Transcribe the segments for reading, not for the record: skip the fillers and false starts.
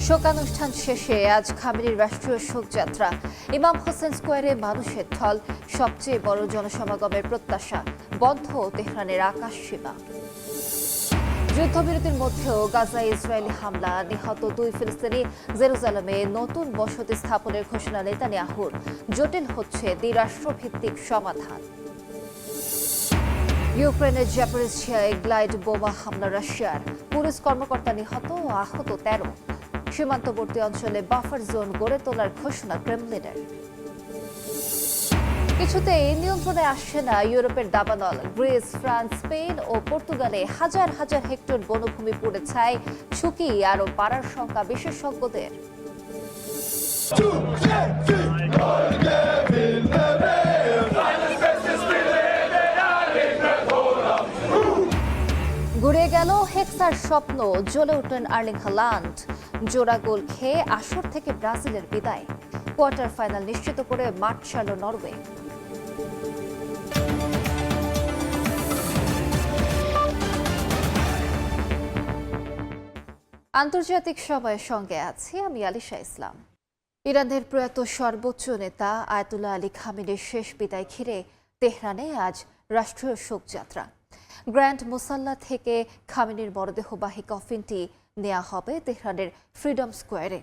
শোকানুষ্ঠান শেষে আজ খামেনির রাষ্ট্রীয় শোকযাত্রা। ইমাম হোসেন স্কোয়ারে মানুষের ঢল, সবচেয়ে বড় জনসমাগমের প্রত্যাশা, বন্ধ তেহরানের আকাশসীমা। যুদ্ধবিরতির মধ্যেও গাজায় ইসরায়েলি হামলা, নিহত 2 ফিলিস্তিনি। জেরুজালেমে নতুন বসতি স্থাপনের ঘোষণা নেতানিয়াহুর। জটিল হচ্ছে দ্বিরাষ্ট্রভিত্তিক সমাধান। ইউক্রেনের জাপোরিজিয়ায় গ্লাইড বোমা হামলা রাশিয়ার, পুলিশ কর্মকর্তা নিহত ও আহত 13। সীমান্তবর্তী অঞ্চলে বাফার জোন গড়ে তোলার ঘোষণা ক্রেমলিনের। কিছুতেই নিয়ন্ত্রণে আসছে না ইউরোপের দাবানল। গ্রিস, ফ্রান্স, স্পেন ও পর্তুগালে হাজার হাজার হেক্টর বনভূমি পুড়ে ছাই। ঝুঁকি আরও বাড়ার শঙ্কা বিশেষজ্ঞদের। ঘুরিয়ে গেল হেক্সার স্বপ্ন, জ্বলে উঠলেন আর্লিং হালান্ড। জোড়া গোল খেয়ে আসর থেকে ব্রাজিলের বিদায়। কোয়ার্টার ফাইনাল নিশ্চিত করে মাঠ ছাড়ল নরওয়ে। আন্তর্জাতিক সময়ের সঙ্গে আছি আমি আলিশা ইসলাম। ইরানের প্রয়াত সর্বোচ্চ নেতা আয়াতুল্লাহ আলী খামেনির শেষ বিদায় ঘিরে তেহরানে আজ রাষ্ট্রীয় শোকযাত্রা। গ্র্যান্ড মুসাল্লা থেকে খামেনির মরদেহবাহী কফিনটি নেওয়া হবে তেহরানের ফ্রিডম স্কোয়ারে।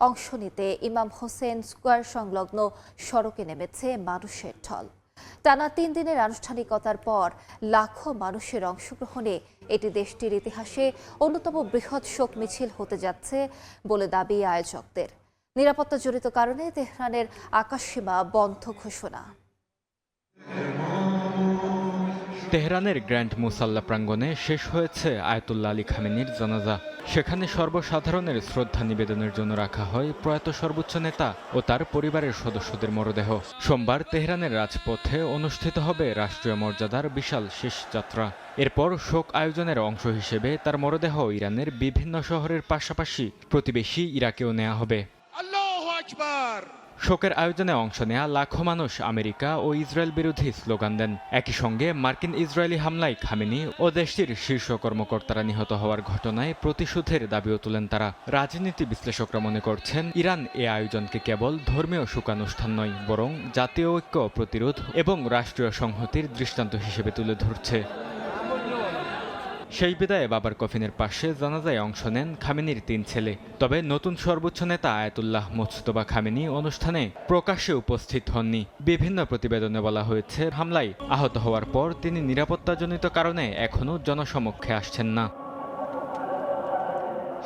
অংশ নিতে ইমাম হোসেন স্কোয়ার সংলগ্ন সড়কে নেমেছে মানুষের ঢল। টানা 3 দিনের আনুষ্ঠানিকতার পর লাখো মানুষের অংশগ্রহণে এটি দেশটির ইতিহাসে অন্যতম বৃহৎ শোক মিছিল হতে যাচ্ছে বলে দাবি আয়োজকদের। নিরাপত্তা জড়িত কারণে তেহরানের আকাশসীমা বন্ধ ঘোষণা। তেহরানের গ্র্যান্ড মুসাল্লা প্রাঙ্গণে শেষ হয়েছে আয়াতুল্লাহ আলী খামেনির জানাজা। সেখানে সর্বসাধারণের শ্রদ্ধা নিবেদনের জন্য রাখা হয় প্রয়াত সর্বোচ্চ নেতা ও তার পরিবারের সদস্যদের মরদেহ। সোমবার তেহরানের রাজপথে অনুষ্ঠিত হবে রাষ্ট্রীয় মর্যাদার বিশাল শেষ যাত্রা। এরপর শোক আয়োজনের অংশ হিসেবে তার মরদেহ ইরানের বিভিন্ন শহরের পাশাপাশি প্রতিবেশী ইরাকেও নেওয়া হবে। শোকের আয়োজনে অংশ নেয়া লাখো মানুষ আমেরিকা ও ইসরায়েল বিরোধী স্লোগান দেন। একই সঙ্গে মার্কিন ইসরায়েলি হামলায় খামেনি ও দেশটির শীর্ষ কর্মকর্তারা নিহত হওয়ার ঘটনায় প্রতিশোধের দাবিও তুলেন তারা। রাজনীতি বিশ্লেষকরা মনে করছেন, ইরান এ আয়োজনকে কেবল ধর্মীয় শোকানুষ্ঠান নয়, বরং জাতীয় ঐক্য, প্রতিরোধ এবং রাষ্ট্রীয় সংহতির দৃষ্টান্ত হিসেবে তুলে ধরছে। সেই বিদায়ে বাবার কফিনের পাশে জানাজায় অংশ নেন খামেনির 3 ছেলে। তবে নতুন সর্বোচ্চ নেতা আয়াতুল্লাহ মোজতবা খামেনি অনুষ্ঠানে প্রকাশ্যে উপস্থিত হননি। বিভিন্ন প্রতিবেদনে বলা হয়েছে, হামলায় আহত হওয়ার পর তিনি নিরাপত্তাজনিত কারণে এখনও জনসমক্ষে আসছেন না।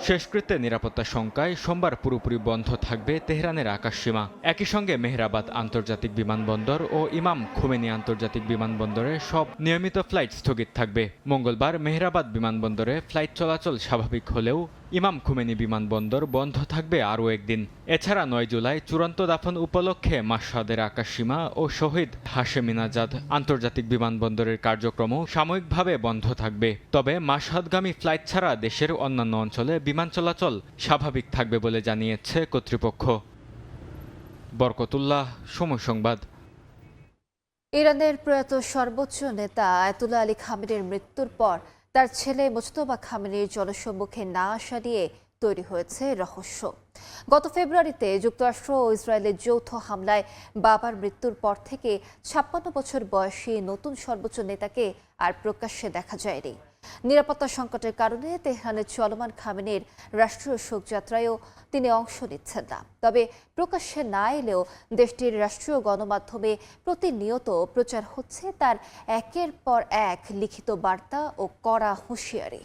শেষকৃত্যে নিরাপত্তা শঙ্কায় সোমবার পুরোপুরি বন্ধ থাকবে তেহরানের আকাশসীমা। একই সঙ্গে মেহরাবাদ আন্তর্জাতিক বিমানবন্দর ও ইমাম খুমেনি আন্তর্জাতিক বিমানবন্দরে সব নিয়মিত ফ্লাইট স্থগিত থাকবে। মঙ্গলবার মেহরাবাদ বিমানবন্দরে ফ্লাইট চলাচল স্বাভাবিক হলেও ইমাম খুমেনি বিমানবন্দর বন্ধ থাকবে আরও একদিন। এছাড়া 9 জুলাই চূড়ান্ত দাফন উপলক্ষে মাশহাদের আকাশসীমা ও শহীদ হাশেমিনাজাদ আন্তর্জাতিক বিমানবন্দরের কার্যক্রমও সাময়িকভাবে বন্ধ থাকবে। তবে মাশহাদগামী ফ্লাইট ছাড়া দেশের অন্যান্য অঞ্চলে বিমান চলাচল স্বাভাবিক থাকবে বলে জানিয়েছে কর্তৃপক্ষ। বরকতুল্লাহ, সময় সংবাদ। ইরানের প্রয়াত সর্বোচ্চ নেতা আয়াতুল্লাহ আলী খামেনির মৃত্যুর পর তার ছেলে মোজতবা খামেনির জনসম্মুখে না আসা নিয়ে তৈরি হয়েছে রহস্য। গত ফেব্রুয়ারিতে যুক্তরাষ্ট্র ও ইসরায়েলের যৌথ হামলায় বাবার মৃত্যুর পর থেকে 56 বছর বয়সী নতুন সর্বোচ্চ নেতাকে আর প্রকাশ্যে দেখা যায়নি। নিরাপত্তা সংকটের কারণে তেহরানের চলমান খামেনির রাষ্ট্রীয় শোকযাত্রায়ও তিনি অংশ নিচ্ছেন না। তবে প্রকাশ্যে না এলেও দেশটির রাষ্ট্রীয় গণমাধ্যমে প্রতিনিয়ত প্রচার হচ্ছে তার একের পর এক লিখিত বার্তা ও কড়া হুঁশিয়ারি।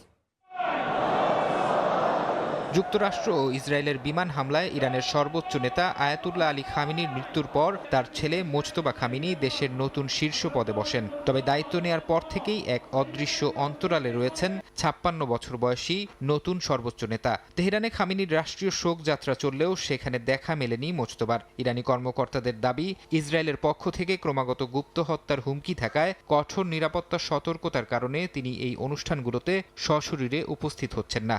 যুক্তরাষ্ট্র ও ইসরায়েলের বিমান হামলায় ইরানের সর্বোচ্চ নেতা আয়াতুল্লাহ আলী খামেনির মৃত্যুর পর তার ছেলে মোজতবা খামেনি দেশের নতুন শীর্ষ পদে বসেন। তবে দায়িত্ব নেয়ার পর থেকেই এক অদৃশ্য অন্তরালে রয়েছেন 56 বছর বয়সী নতুন সর্বোচ্চ নেতা। তেহরানে খামেনির রাষ্ট্রীয় শোক যাত্রা চললেও সেখানে দেখা মেলেনি মোজতবার। ইরানি কর্মকর্তাদের দাবি, ইসরায়েলের পক্ষ থেকে ক্রমাগত গুপ্ত হত্যার হুমকি থাকায় কঠোর নিরাপত্তা সতর্কতার কারণে তিনি এই অনুষ্ঠানগুলোতে সশরীরে উপস্থিত হচ্ছেন না।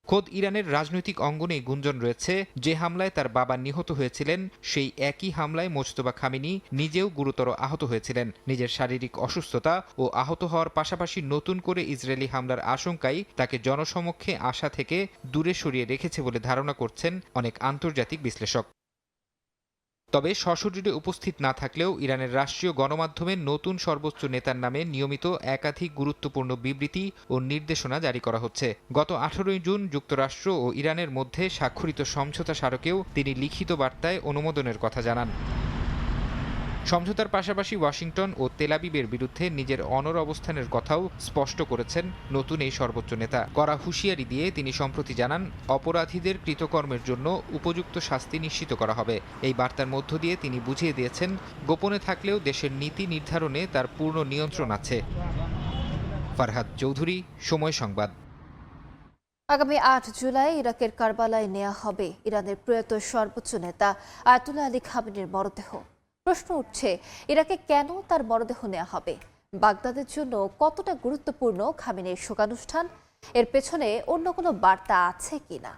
খোদ ইরানের রাজনৈতিক অঙ্গনে গুঞ্জন রয়েছে, যে হামলায় তার বাবা নিহত হয়েছিলেন সেই একই হামলায় মোজতবা খামেনি নিজেও গুরুতর আহত হয়েছিলেন। নিজের শারীরিক অসুস্থতা ও আহত হওয়ার পাশাপাশি নতুন করে ইসরায়েলি হামলার আশঙ্কাই তাকে জনসমক্ষে আসা থেকে দূরে সরিয়ে রেখেছে বলে ধারণা করছেন অনেক আন্তর্জাতিক বিশ্লেষক। তবে সশরীরে উপস্থিত না থাকলেও ইরানের রাষ্ট্রীয় গণমাধ্যমে নতুন সর্বোচ্চ নেতার নামে নিয়মিত একাধিক গুরুত্বপূর্ণ বিবৃতি ও নির্দেশনা জারি করা হচ্ছে। গত 18 জুন যুক্তরাষ্ট্র ও ইরানের মধ্যে স্বাক্ষরিত সমঝোতা স্মারকেও তিনি লিখিত বার্তায় অনুমোদনের কথা জানান। সমঝোতার পাশাপাশি ওয়াশিংটন ও তেলাবিবের বিরুদ্ধে নিজের অনড় অবস্থানের কথাও স্পষ্ট করেছেন নতুন এই সর্বোচ্চ নেতা। কড়া হুঁশিয়ারি দিয়ে তিনি সম্প্রতি জানান, অপরাধীদের কৃতকর্মের জন্য উপযুক্ত শাস্তি নিশ্চিত করা হবে। এই বার্তার মধ্য দিয়ে তিনি বুঝিয়ে দিয়েছেন, গোপনে থাকলেও দেশের নীতি নির্ধারণে তার পূর্ণ নিয়ন্ত্রণ আছে। ফারহাদ চৌধুরী, সময় সংবাদ। আগামী 8 জুলাই ইরাকের কারবালায় নেওয়া হবে ইরানের প্রয়াত সর্বোচ্চ নেতা আয়াতুল্লাহ আলী খামেনির মরদেহ। প্রশ্ন উঠছে, ইরাকে কেন তার মরদেহ নেওয়া হবে? বাগদাদের জন্য কতটা গুরুত্বপূর্ণ খামেনির শোকানুষ্ঠান? এর পেছনে অন্য কোনো বার্তা আছে কিনা?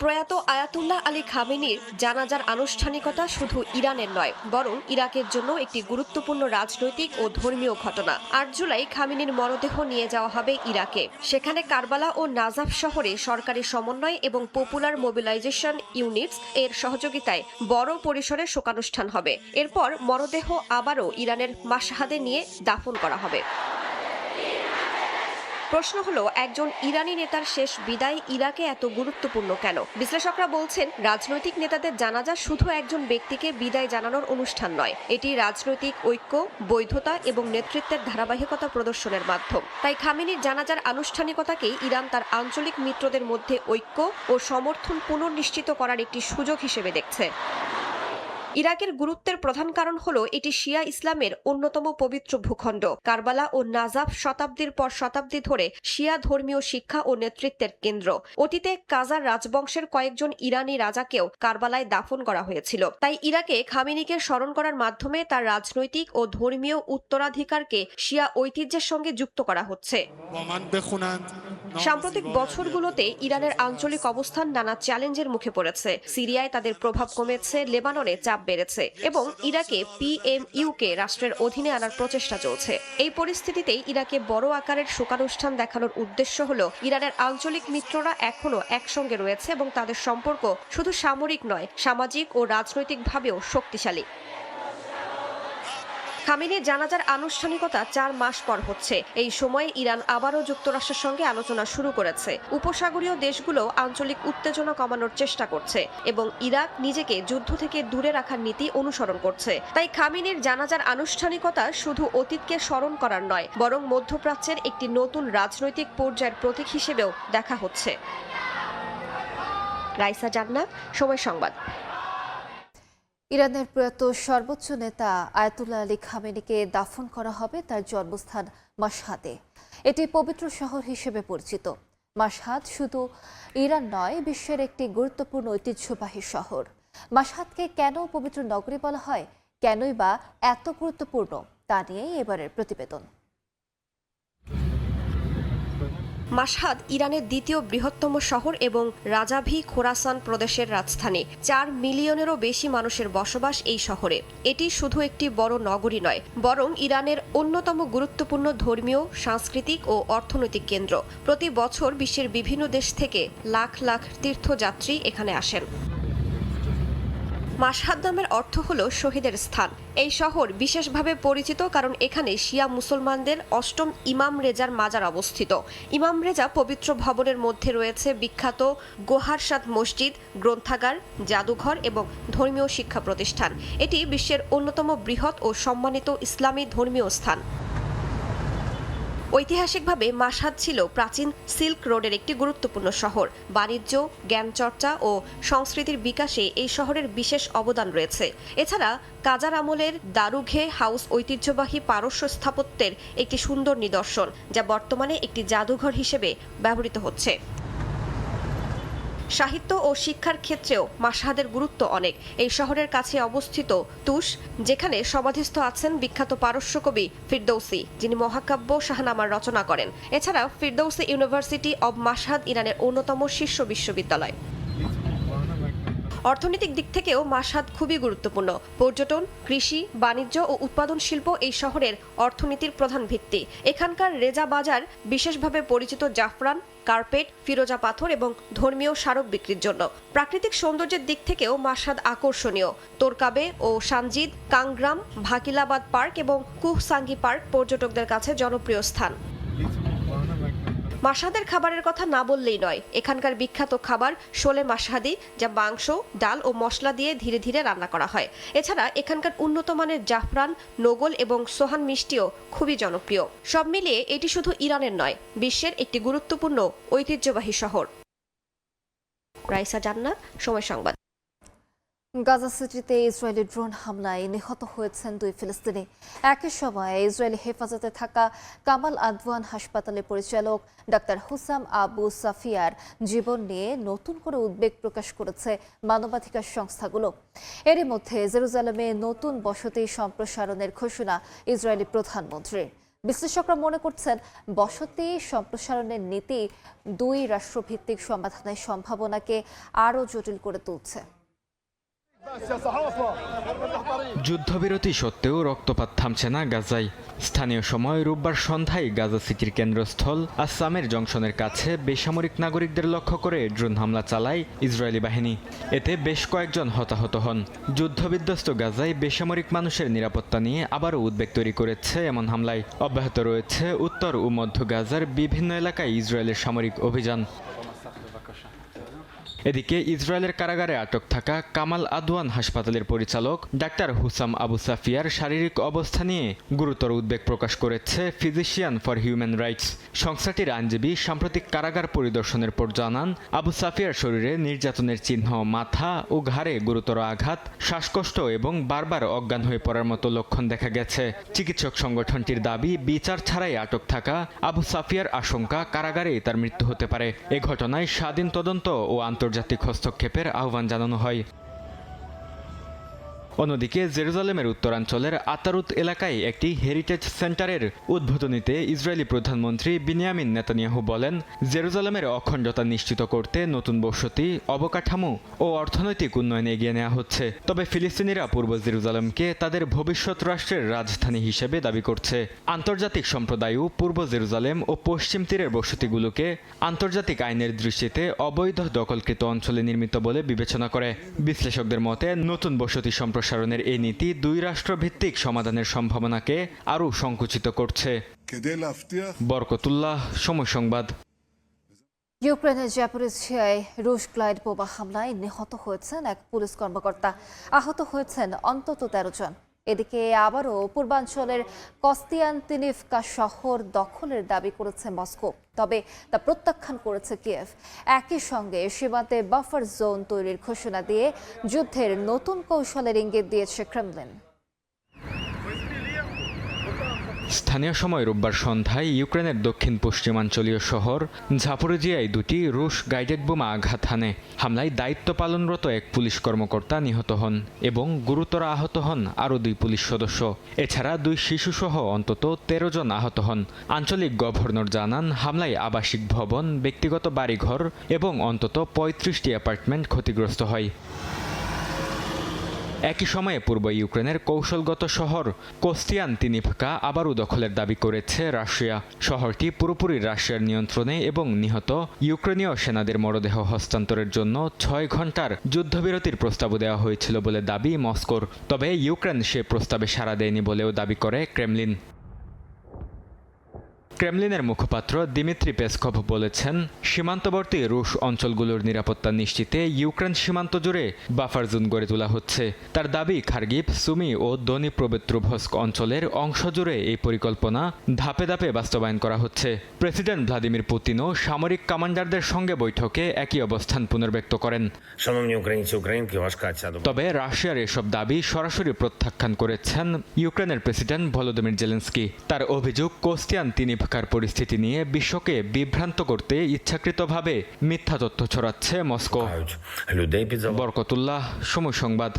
প্রয়াত আয়াতুল্লাহ আলী খামেনির জানাজার আনুষ্ঠানিকতা শুধু ইরানের নয়, বরং ইরাকের জন্য একটি গুরুত্বপূর্ণ রাজনৈতিক ও ধর্মীয় ঘটনা। 8 জুলাই খামেনির মরদেহ নিয়ে যাওয়া হবে ইরাকে। সেখানে কারবালা ও নাজাফ শহরে সরকারি সমন্বয় এবং পপুলার মোবিলাইজেশন ইউনিটস এর সহযোগিতায় বড় পরিসরে শোকানুষ্ঠান হবে। এরপর মরদেহ আবারও ইরানের মাশহাদে নিয়ে দাফন করা হবে। প্রশ্ন হলো, একজন ইরানি নেতার শেষ বিদায় ইরাকে এত গুরুত্বপূর্ণ কেন? বিশ্লেষকরা বলছেন, রাজনৈতিক নেতাদের জানাজা শুধু একজন ব্যক্তিকে বিদায় জানানোর অনুষ্ঠান নয়, এটি রাজনৈতিক ঐক্য, বৈধতা এবং নেতৃত্বের ধারাবাহিকতা প্রদর্শনের মাধ্যম। তাই খামেনির জানাজার আনুষ্ঠানিকতাকেই ইরান তার আঞ্চলিক মিত্রদের মধ্যে ঐক্য ও সমর্থন পুনর্নিশ্চিত করার একটি সুযোগ হিসেবে দেখছে। ইরাকের গুরুত্বের প্রধান কারণ হলো এটি শিয়া ইসলামের অন্যতম পবিত্র ভূখণ্ড। কারবালা ও নাজাফ শতাব্দীর পর শতাব্দী ধরে শিয়া ধর্মীয় শিক্ষা ও নেতৃত্বের কেন্দ্র। অতীতে কাজার রাজবংশের কয়েকজন ইরানি রাজাকেও কারবালায় দাফন করা হয়েছিল। তাই ইরাকে খামেনিকে স্মরণ করার মাধ্যমে তার রাজনৈতিক ও ধর্মীয় উত্তরাধিকারকে শিয়া ঐতিহ্যের সঙ্গে যুক্ত করা হচ্ছে। সাম্প্রতিক বছরগুলোতে ইরানের আঞ্চলিক অবস্থান নানা চ্যালেঞ্জের মুখে পড়েছে। সিরিয়ায় তাদের প্রভাব কমেছে, লেবাননে চাপ বেড়েছে এবং ইরাকে পিএমইউকে রাষ্ট্রের অধীনে আনার প্রচেষ্টা চলছে। এই পরিস্থিতিতেই ইরাকে বড় আকারের শোকানুষ্ঠান দেখানোর উদ্দেশ্য হলো ইরানের আঞ্চলিক মিত্ররা এখনো একসঙ্গে রয়েছে এবং তাদের সম্পর্ক শুধু সামরিক নয়, সামাজিক ও রাজনৈতিকভাবেও শক্তিশালী। খামেনির জানাজার আনুষ্ঠানিকতা 4 মাস পর হচ্ছে। এই সময়ে ইরান আবারও যুক্তরাষ্ট্রের সঙ্গে আলোচনা শুরু করেছে। উপসাগরীয় দেশগুলো আঞ্চলিক উত্তেজনা কমানোর চেষ্টা করছে এবং ইরাক নিজেকে যুদ্ধ থেকে দূরে রাখার নীতি অনুসরণ করছে। তাই খামেনির জানাজার আনুষ্ঠানিকতা শুধু অতীতকে স্মরণ করার নয়, বরং মধ্যপ্রাচ্যের একটি নতুন রাজনৈতিক পর্যায়ের প্রতীক হিসেবেও দেখা হচ্ছে। রাইসা জান্নাত, সময় সংবাদ। ইরানের প্রয়াত সর্বোচ্চ নেতা আয়াতুল্লাহ আলী খামেনিকে দাফন করা হবে তার জন্মস্থান মাশহাদে। এটি পবিত্র শহর হিসেবে পরিচিত। মাশহাদ শুধু ইরান নয়, বিশ্বের একটি গুরুত্বপূর্ণ ঐতিহ্যবাহী শহর। মাশহাদকে কেন পবিত্র নগরী বলা হয়, কেনই বা এত গুরুত্বপূর্ণ, তা নিয়েই এবারের প্রতিবেদন। মাশহাদ ইরানের দ্বিতীয় বৃহত্তম শহর এবং রাজাভি খোরাসান প্রদেশের রাজধানী। 4 মিলিয়নেরও বেশি মানুষের বসবাস এই শহরে। এটি শুধু একটি বড় নগরী নয়, বরং ইরানের অন্যতম গুরুত্বপূর্ণ ধর্মীয়, সাংস্কৃতিক ও অর্থনৈতিক কেন্দ্র। প্রতি বছর বিশ্বের বিভিন্ন দেশ থেকে লাখ লাখ তীর্থযাত্রী এখানে আসেন। মাশহাদ নামের অর্থ হলো শহীদের স্থান। এই শহর বিশেষভাবে পরিচিত কারণ এখানে শিয়া মুসলমানদের 8ম ইমাম রেজার মাজার অবস্থিত। ইমাম রেজা পবিত্র ভবনের মধ্যে রয়েছে বিখ্যাত গোহারসাদ মসজিদ, গ্রন্থাগার, জাদুঘর এবং ধর্মীয় শিক্ষা প্রতিষ্ঠান। এটি বিশ্বের অন্যতম বৃহৎ ও সম্মানিত ইসলামী ধর্মীয় স্থান। ঐতিহাসিকভাবে মাশহাদ ছিল প্রাচীন সিল্ক রোডের একটি গুরুত্বপূর্ণ শহর। বাণিজ্য, জ্ঞানচর্চা ও সংস্কৃতির বিকাশে এই শহরের বিশেষ অবদান রয়েছে। এছাড়া কাজার আমলের দারুঘে হাউস ঐতিহ্যবাহী পারস্য স্থাপত্যের একটি সুন্দর নিদর্শন, যা বর্তমানে একটি জাদুঘর হিসেবে ব্যবহৃত হচ্ছে। সাহিত্য ও শিক্ষার ক্ষেত্রেও মাশহাদের গুরুত্ব অনেক। এই শহরের কাছে অবস্থিত তুস, যেখানে সমাধিস্থ আছেন বিখ্যাত পারস্য কবি ফিরদৌসি, যিনি মহাকাব্য শাহনামার রচনা করেন। এছাড়া ফিরদৌসি ইউনিভার্সিটি অব মাশহাদ ইরানের অন্যতম শীর্ষ বিশ্ববিদ্যালয়। অর্থনৈতিক দিক থেকেও মাশহাদ খুবই গুরুত্বপূর্ণ। পর্যটন, কৃষি, বাণিজ্য ও উৎপাদন শিল্প এই শহরের অর্থনীতির প্রধান ভিত্তি। এখানকার রেজা বাজার বিশেষভাবে পরিচিত জাফরান, কার্পেট, ফিরোজা পাথর এবং ধর্মীয় স্মারক বিক্রির জন্য। প্রাকৃতিক সৌন্দর্যের দিক থেকেও মাশহাদ আকর্ষণীয়। তোরকাবে ও সানজিদ, কাংগ্রাম, ভাকিলাবাদ পার্ক এবং কুহসাঙ্গি পার্ক পর্যটকদের কাছে জনপ্রিয় স্থান। মাশহাদের খাবারের কথা না বললেই নয়। এখানকার বিখ্যাত খাবার শোলে মাশহাদি, যা মাংস, ডাল ও মশলা দিয়ে ধীরে ধীরে রান্না করা হয়। এছাড়া এখানকার উন্নত মানের জাফরান, নোগল এবং সোহান মিষ্টিও খুবই জনপ্রিয়। সব মিলিয়ে এটি শুধু ইরানের নয়, বিশ্বের একটি গুরুত্বপূর্ণ ঐতিহ্যবাহী শহর। রাইসা জান্নাত, সময় সংবাদ। গাজা সিটিতে ইসরায়েলি ড্রোন হামলায় নিহত হয়েছেন 2 ফিলিস্তিনি। একই সময়ে ইসরায়েলি হেফাজতে থাকা কামাল আদওয়ান হাসপাতালের পরিচালক ডাক্তার হুসাম আবু সাফিয়ার জীবন নিয়ে নতুন করে উদ্বেগ প্রকাশ করেছে মানবাধিকার সংস্থাগুলো। এরই মধ্যে জেরুজালেমে নতুন বসতি সম্প্রসারণের ঘোষণা ইসরায়েলি প্রধানমন্ত্রীর। বিশ্লেষকরা মনে করছেন, বসতি সম্প্রসারণের নীতি 2 রাষ্ট্রভিত্তিক সমাধানের সম্ভাবনাকে আরও জটিল করে তুলছে। যুদ্ধবিরতি সত্ত্বেও রক্তপাত থামছে না গাজায়। স্থানীয় সময় রোববার সন্ধ্যায় গাজা সিটির কেন্দ্রস্থল আসামের জংশনের কাছে বেসামরিক নাগরিকদের লক্ষ্য করে ড্রোন হামলা চালায় ইসরায়েলি বাহিনী। এতে বেশ কয়েকজন হতাহত হন। যুদ্ধবিধ্বস্ত গাজায় বেসামরিক মানুষের নিরাপত্তা নিয়ে আবারও উদ্বেগ তৈরি করেছে এমন হামলায়। অব্যাহত রয়েছে উত্তর ও মধ্য গাজার বিভিন্ন এলাকায় ইসরায়েলের সামরিক অভিযান। এদিকে ইসরায়েলের কারাগারে আটক থাকা কামাল আদওয়ান হাসপাতালের পরিচালক ডাক্তার হুসাম আবু সাফিয়ার শারীরিক অবস্থা নিয়ে গুরুতর উদ্বেগ প্রকাশ করেছে ফিজিশিয়ান ফর হিউম্যান রাইটস। সংস্থাটির আইনজীবী সাম্প্রতিক কারাগার পরিদর্শনের পর জানান, আবু সাফিয়ার শরীরে নির্যাতনের চিহ্ন, মাথা ও ঘাড়ে গুরুতর আঘাত, শ্বাসকষ্ট এবং বারবার অজ্ঞান হয়ে পড়ার মতো লক্ষণ দেখা গেছে। চিকিৎসক সংগঠনটির দাবি, বিচার ছাড়াই আটক থাকা আবু সাফিয়ার আশঙ্কা কারাগারেই তার মৃত্যু হতে পারে। এ ঘটনায় স্বাধীন তদন্ত ও আন্তর্জাতিক হস্তক্ষেপের আহ্বান জানানো হয়। অন্যদিকে জেরুজালেমের উত্তরাঞ্চলের আতারুত এলাকায় একটি হেরিটেজ সেন্টারের উদ্বোধনীতে ইসরায়েলি প্রধানমন্ত্রী বিনিয়ামিন নেতানিয়াহু বলেন, জেরুজালেমের অখণ্ডতা নিশ্চিত করতে নতুন বসতি, অবকাঠামো ও অর্থনৈতিক উন্নয়ন এগিয়ে নেওয়া হচ্ছে। তবে ফিলিস্তিনিরা পূর্ব জেরুজালেমকে তাদের ভবিষ্যৎ রাষ্ট্রের রাজধানী হিসেবে দাবি করছে। আন্তর্জাতিক সম্প্রদায়ও পূর্ব জেরুজালেম ও পশ্চিম তীরের বসতিগুলোকে আন্তর্জাতিক আইনের দৃষ্টিতে অবৈধ দখলকৃত অঞ্চলে নির্মিত বলে বিবেচনা করে। বিশ্লেষকদের মতে, নতুন বসতি সম্প্রসারণের এই নীতি 2 রাষ্ট্রভিত্তিক সমাধানের সম্ভাবনাকে আরও সংকুচিত করছে। বরকতুল্লাহ, সময় সংবাদ। ইউক্রেনের জাপোরিজিয়ায় রুশ গ্লাইড বোমা হামলায় নিহত হয়েছেন এক পুলিশ কর্মকর্তা, আহত হয়েছেন অন্তত 13 জন। এদিকে আবারও পূর্বাঞ্চলের কস্তিয়ান্তিনিভকা শহর দখলের দাবি করেছে মস্কো, তবে তা প্রত্যাখ্যান করেছে কিয়েভ। একই সঙ্গে সীমান্তে বাফার জোন তৈরির ঘোষণা দিয়ে যুদ্ধের নতুন কৌশলের ইঙ্গিত দিয়েছে ক্রেমলিন। স্থানীয় সময় রোববার সন্ধ্যায় ইউক্রেনের দক্ষিণ পশ্চিমাঞ্চলীয় শহর জাপোরিজিয়ায় 2টি রুশ গাইডেড বোমা আঘাত হানে। হামলায় দায়িত্ব পালনরত এক পুলিশ কর্মকর্তা নিহত হন এবং গুরুতর আহত হন আরও 2 পুলিশ সদস্য। এছাড়া 2 শিশুসহ অন্তত 13 জন আহত হন। আঞ্চলিক গভর্নর জানান, হামলায় আবাসিক ভবন, ব্যক্তিগত বাড়িঘর এবং অন্তত 35টি অ্যাপার্টমেন্ট ক্ষতিগ্রস্ত হয়। একই সময়ে পূর্ব ইউক্রেনের কৌশলগত শহর কোস্তিয়ান্তিনিভকা আবারও দখলের দাবি করেছে রাশিয়া। শহরটি পুরোপুরি রাশিয়ার নিয়ন্ত্রণে এবং নিহত ইউক্রেনীয় সেনাদের মরদেহ হস্তান্তরের জন্য 6 ঘন্টার যুদ্ধবিরতির প্রস্তাবও দেওয়া হয়েছিল বলে দাবি মস্কোর। তবে ইউক্রেন সে প্রস্তাবে সাড়া দেয়নি বলেও দাবি করে ক্রেমলিন। ক্রেমলিনের মুখপাত্র দিমিত্রি পেসকভ বলেছেন, সীমান্তবর্তী রুশ অঞ্চলগুলোর নিরাপত্তা নিশ্চিতে ইউক্রেন সীমান্ত জুড়ে বাফার জোন গড়ে তোলা হচ্ছে। তার দাবি, খার্কিভ, সুমি ও দনিপ্রোপেট্রোভস্ক অঞ্চলের অংশ জুড়ে এই পরিকল্পনা ধাপে ধাপে বাস্তবায়ন করা হচ্ছে। প্রেসিডেন্ট ভ্লাদিমির পুতিনও সামরিক কমান্ডারদের সঙ্গে বৈঠকে একই অবস্থান পুনর্ব্যক্ত করেন। তবে রাশিয়ার এসব দাবি সরাসরি প্রত্যাখ্যান করেছেন ইউক্রেনের প্রেসিডেন্ট ভলোদিমির জেলেনস্কি। তার অভিযোগ, কোস্তিয়ান্তিনিভকা মধ্যকার পরিস্থিতি নিয়ে বিশ্বকে বিভ্রান্ত করতে ইচ্ছাকৃতভাবে মিথ্যা তথ্য ছড়াচ্ছে মস্কো। বরকতুল্লাহ, সময় সংবাদ।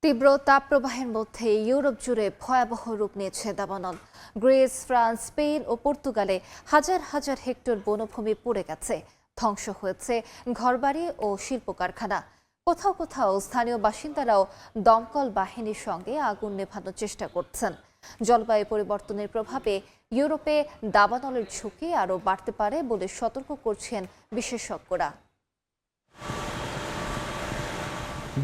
তীব্র তাপপ্রবাহের মধ্যে ইউরোপ জুড়ে ভয়াবহ রূপ নিয়েছে দাবানল। গ্রিস, ফ্রান্স, স্পেন ও পর্তুগালে হাজার হাজার হেক্টর বনভূমি পুড়ে গেছে। ধ্বংস হয়েছে ঘরবাড়ি ও শিল্প কারখানা। কোথাও কোথাও স্থানীয় বাসিন্দারাও দমকল বাহিনীর সঙ্গে আগুন নেভানোর চেষ্টা করছেন। জলবায়ু পরিবর্তনের প্রভাবে ইউরোপে দাবানলের ঝুঁকি আরও বাড়তে পারে বলে সতর্ক করছেন বিশেষজ্ঞরা।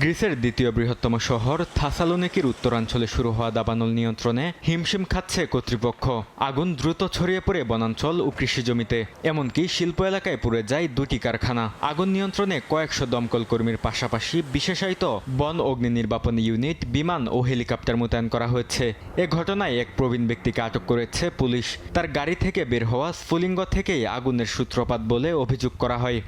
গ্রিসের দ্বিতীয় বৃহত্তম শহর থাসালোনিকির উত্তরাঞ্চলে শুরু হওয়া দাবানল নিয়ন্ত্রণে হিমশিম খাচ্ছে কর্তৃপক্ষ। আগুন দ্রুত ছড়িয়ে পড়ে বনাঞ্চল ও কৃষি জমিতে, এমনকি শিল্প এলাকায় পুড়ে যায় 2টি কারখানা। আগুন নিয়ন্ত্রণে কয়েকশো দমকল কর্মীর পাশাপাশি বিশেষায়িত বন অগ্নি নির্বাপন ইউনিট, বিমান ও হেলিকপ্টার মোতায়েন করা হয়েছে। এ ঘটনায় এক প্রবীণ ব্যক্তিকে আটক করেছে পুলিশ। তার গাড়ি থেকে বের হওয়া স্ফুলিঙ্গ থেকেই আগুনের সূত্রপাত বলে অভিযোগ করা হয়।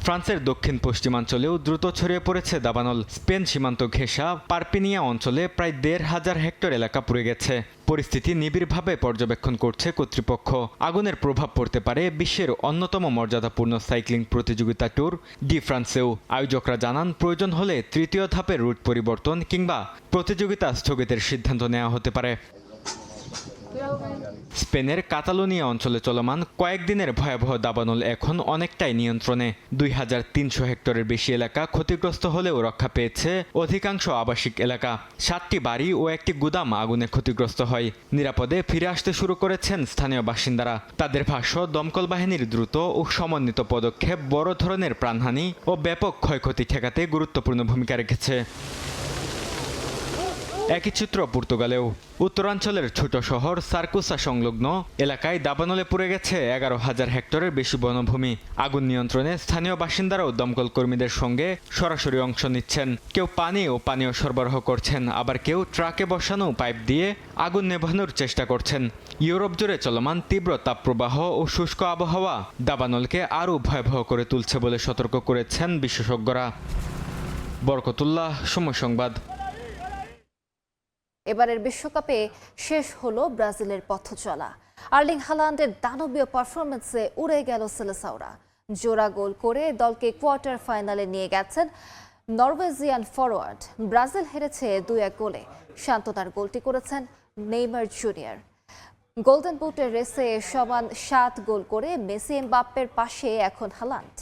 ফ্রান্সের দক্ষিণ পশ্চিমাঞ্চলেও দ্রুত ছড়িয়ে পড়েছে দাবানল। স্পেন সীমান্ত ঘেঁষা পারপিনিয়া অঞ্চলে প্রায় 1,500 হেক্টর এলাকা পুড়ে গেছে। পরিস্থিতি নিবিড়ভাবে পর্যবেক্ষণ করছে কর্তৃপক্ষ। আগুনের প্রভাব পড়তে পারে বিশ্বের অন্যতম মর্যাদাপূর্ণ সাইক্লিং প্রতিযোগিতা ট্যুর ডি ফ্রান্সেও। আয়োজকরা জানান, প্রয়োজন হলে তৃতীয় ধাপের রুট পরিবর্তন কিংবা প্রতিযোগিতা স্থগিতের সিদ্ধান্ত নেওয়া হতে পারে। স্পেনের কাতালোনিয়া অঞ্চলে চলমান কয়েকদিনের ভয়াবহ দাবানল এখন অনেকটাই নিয়ন্ত্রণে। 2,300 হেক্টরের বেশি এলাকা ক্ষতিগ্রস্ত হলেও রক্ষা পেয়েছে অধিকাংশ আবাসিক এলাকা। 7টি বাড়ি ও একটি গুদাম আগুনে ক্ষতিগ্রস্ত হয়। নিরাপদে ফিরে আসতে শুরু করেছেন স্থানীয় বাসিন্দারা। তাদের ভাষ্য, দমকল বাহিনীর দ্রুত ও সমন্বিত পদক্ষেপ বড় ধরনের প্রাণহানি ও ব্যাপক ক্ষয়ক্ষতি ঠেকাতে গুরুত্বপূর্ণ ভূমিকা রেখেছে। একই চিত্র পর্তুগালেও। উত্তরাঞ্চলের ছোট শহর সার্কুসা সংলগ্ন এলাকায় দাবানলে পুড়ে গেছে 11,000 হেক্টরের বেশি বনভূমি। আগুন নিয়ন্ত্রণে স্থানীয় বাসিন্দারাও দমকল কর্মীদের সঙ্গে সরাসরি অংশ নিচ্ছেন। কেউ পানি ও পানীয় সরবরাহ করছেন, আবার কেউ ট্রাকে বসানো পাইপ দিয়ে আগুন নেভানোর চেষ্টা করছেন। ইউরোপ জুড়ে চলমান তীব্র তাপপ্রবাহ ও শুষ্ক আবহাওয়া দাবানলকে আরও ভয়াবহ করে তুলছে বলে সতর্ক করেছেন বিশেষজ্ঞরা। বরকতুল্লাহ, সময় সংবাদ। এবারের বিশ্বকাপে শেষ হলো ব্রাজিলের পথ চলা। আর্লিং হালান্ডের দানবীয় পারফরমেন্সে উড়ে গেল সেলেসাওরা। জোড়া গোল করে দলকে কোয়ার্টার ফাইনালে নিয়ে গেছেন নরওয়েজিয়ান ফরওয়ার্ড। ব্রাজিল হেরেছে 2-1 গোলে। সান্ত্বনার গোলটি করেছেন নেইমার জুনিয়র। গোল্ডেন বুটের রেসে সমান 7 গোল করে মেসি এমবাপ্পের পাশে এখন হালান্ড।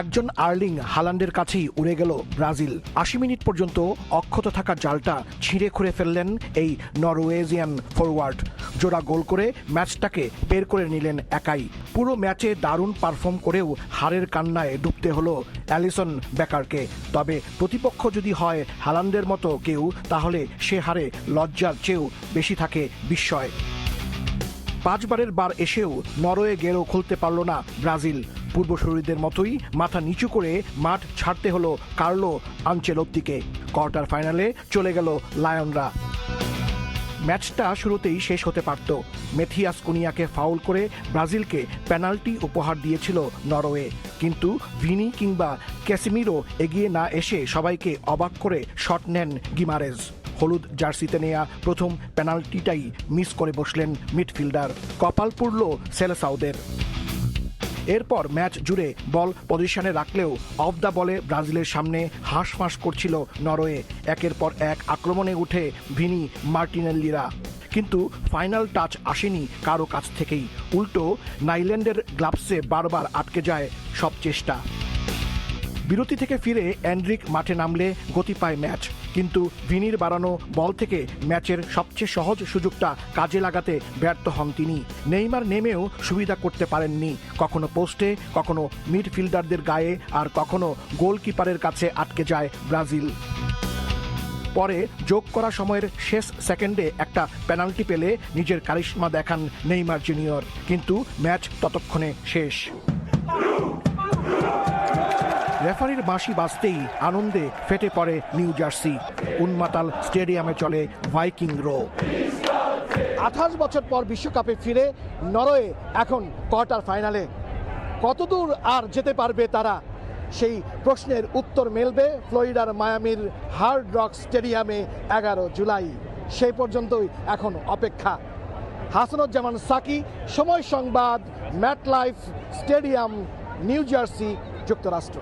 একজন আর্লিং হালান্ডের কাছেই উড়ে গেল ব্রাজিল। 80 মিনিট পর্যন্ত অক্ষত থাকা জালটা ছিঁড়ে খুঁড়ে ফেললেন এই নরওয়েজিয়ান ফরওয়ার্ড। জোড়া গোল করে ম্যাচটাকে বের করে নিলেন একাই। পুরো ম্যাচে দারুণ পারফর্ম করেও হারের কান্নায় ডুবতে হলো অ্যালিসন বেকারকে। তবে প্রতিপক্ষ যদি হয় হালান্ডের মতো কেউ, তাহলে সে হারে লজ্জার চেয়েও বেশি থাকে বিস্ময়। 5 বারের বার এসেও নরওয়ে গেরও খুলতে পারল না ব্রাজিল। পূর্বসূরীদের মতোই মাথা নিচু করে মাঠ ছাড়তে হলো কার্লো আনচেলত্তিকে। কোয়ার্টার ফাইনালে চলে গেল লায়নরা। ম্যাচটা শুরুতেই শেষ হতে পারত। মেথিয়াস কুনিয়াকে ফাউল করে ব্রাজিলকে পেনাল্টি উপহার দিয়েছিল নরওয়ে, কিন্তু ভিনি কিংবা ক্যাসিমিরো এগিয়ে না এসে সবাইকে অবাক করে শট নেন গিমারেজ। হলুদ জার্সিতে নেয়া প্রথম পেনাল্টিটাই মিস করে বসলেন মিডফিল্ডার। কপাল পুড়ল সেলেসাওদের। এরপর ম্যাচ জুড়ে বল পজিশনে রাখলেও অফ দ্য বলে ব্রাজিলের সামনে হাঁসফাঁস করছিল নরওয়ে। একের পর এক আক্রমণে উঠে ভিনি মার্টিনেল্লিরা, কিন্তু ফাইনাল টাচ আসেনি কারো কাছ থেকেই। উল্টো নাইল্যান্ডের গ্লাভসে বারবার আটকে যায় সব চেষ্টা। বিরতি থেকে ফিরে এন্ড্রিক মাঠে নামলে গতি পায় ম্যাচ, কিন্তু ভিনির বাড়ানো বল থেকে ম্যাচের সবচেয়ে সহজ সুযোগটা কাজে লাগাতে ব্যর্থ হন তিনি। নেইমার নেমেও সুবিধা করতে পারেননি, কখনো পোস্টে, কখনো মিডফিল্ডারদের গায়ে, আর কখনো গোলকিপারের কাছে আটকে যায় ব্রাজিল। পরে যোগ করা সময়ের শেষ সেকেন্ডে একটা পেনাল্টি পেলে নিজের কারিশমা দেখান নেইমার জুনিয়র, কিন্তু ম্যাচ ততক্ষণে শেষ। রেফারির বাঁশি বাজতেই আনন্দে ফেটে পড়ে নিউ জার্সি। উন্মাতাল স্টেডিয়ামে চলে ভাইকিং রো। 28 বছর পর বিশ্বকাপে ফিরে নরওয়ে এখন কোয়ার্টার ফাইনালে। কতদূর আর যেতে পারবে তারা? সেই প্রশ্নের উত্তর মেলবে ফ্লোরিডার মায়ামির হার্ড রক স্টেডিয়ামে 11 জুলাই। সেই পর্যন্তই এখন অপেক্ষা। হাসানুজ্জামান সাকি, সময় সংবাদ, ম্যাটলাইফ স্টেডিয়াম, নিউ জার্সি, যুক্তরাষ্ট্র।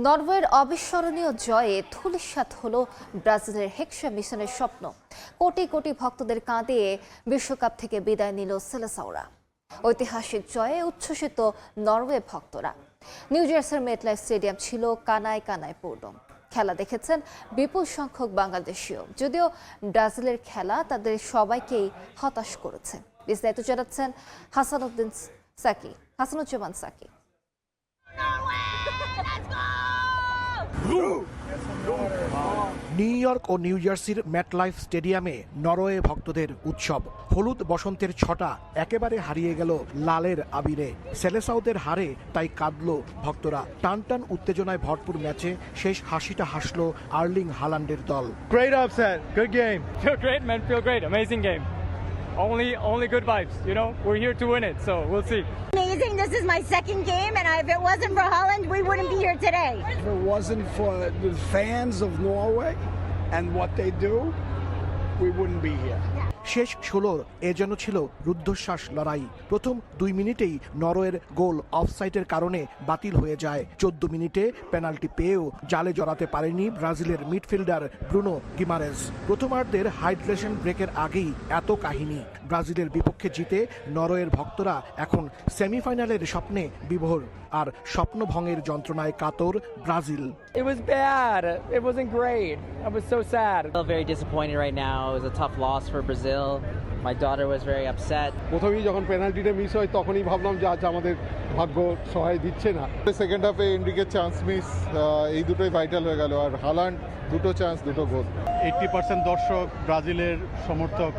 নরওয়ের অবিস্মরণীয় জয়ে ধূলিসাৎ হলো ব্রাজিলের হেক্সা মিশনের স্বপ্ন। কোটি কোটি ভক্তদের কাঁদিয়ে বিশ্বকাপ থেকে বিদায় নিল সেলেসাওরা। ঐতিহাসিক জয়ে উচ্ছ্বসিত নরওয়ে ভক্তরা। নিউ জার্সির মেটলাইফ স্টেডিয়াম ছিল কানায় কানায় পূর্ণ। খেলা দেখেছেন বিপুল সংখ্যক বাংলাদেশীয়। যদিও ব্রাজিলের খেলা তাদের সবাইকেই হতাশ করেছে। বিস্তারিত জানাচ্ছেন হাসানুজ্জামান সাকি। নিউ ইয়র্ক ও নিউ জার্সির ম্যাটলাইফ স্টেডিয়ামে নরওয়ে ভক্তদের উৎসব। হলুদ বসন্তের ছটা একেবারে হারিয়ে গেল লালের আবিরে। সেলেসাওদের হারে তাই কাঁদল ভক্তরা। টান টান উত্তেজনায় ভরপুর ম্যাচে শেষ হাসিটা হাসলো আর্লিং হালান্ডের দল। Great upset, good game. Feel great, man. Feel great. Amazing game. Only good vibes. You know, we're here to win it, so we'll see. Amazing. This is my second game, and if it wasn't for Holland, we wouldn't be here today. If it wasn't for the fans of Norway and what they do, we wouldn't be here. শেষ 16 এ যেন ছিল রুদ্ধশ্বাস লড়াই। প্রথম 2 মিনিটেই নরওয়ের গোল অফসাইডের কারণে বাতিল হয়ে যায়। 14 মিনিটে পেনাল্টি পেয়েও জালে জড়াতে পারেনি ব্রাজিলের মিডফিল্ডার ব্রুনো গিমারেজ। প্রথমার্ধের হাইড্রেশন ব্রেকের আগেই এত কাহিনী। ব্রাজিলের বিপক্ষে জিতে নরওয়ের ভক্তরা এখন সেমিফাইনালের স্বপ্নে বিভোর, আর স্বপ্নভঙ্গের যন্ত্রণায় কাতর Brazil. It was bad. It wasn't great. I was so sad. I feel very disappointed right now. It was a tough loss for Brazil. My daughter was very upset. প্রথমেই যখন পেনাল্টিটা মিস হয় তখনই ভাবলাম যে আজ আমাদের ভাগ্য সহায় দিচ্ছে না। সেকেন্ড হাফে এনরিকের চান্স মিস, এই দুটোই ভাইটাল হয়ে গেল। আর হালান্ড দুটো চান্স, দুটো গোল। 80% দর্শক ব্রাজিলের সমর্থক,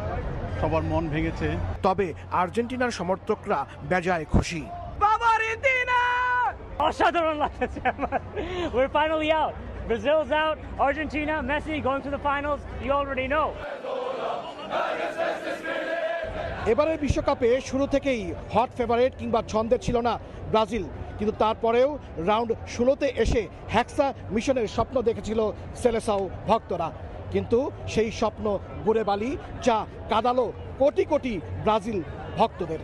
সবার মন ভেঙেছে। তবে আর্জেন্টিনার সমর্থকরা বেজায় খুশি। অসাধারণ লাগছে আমার। We're finally out. Brazil's out. Argentina, Messi going to the finals. You already know. এবারের বিশ্বকাপে শুরু থেকেই হট ফেভারিট কিংবা ছন্দে ছিল না ব্রাজিল, কিন্তু তারপরেও রাউন্ড 16তে এসে হেক্সা মিশনের স্বপ্ন দেখেছিল সেলেসাও ভক্তরা। কিন্তু সেই স্বপ্ন গুড়ে বালি, যা কাঁদালো কোটি কোটি ব্রাজিল ভক্তদের।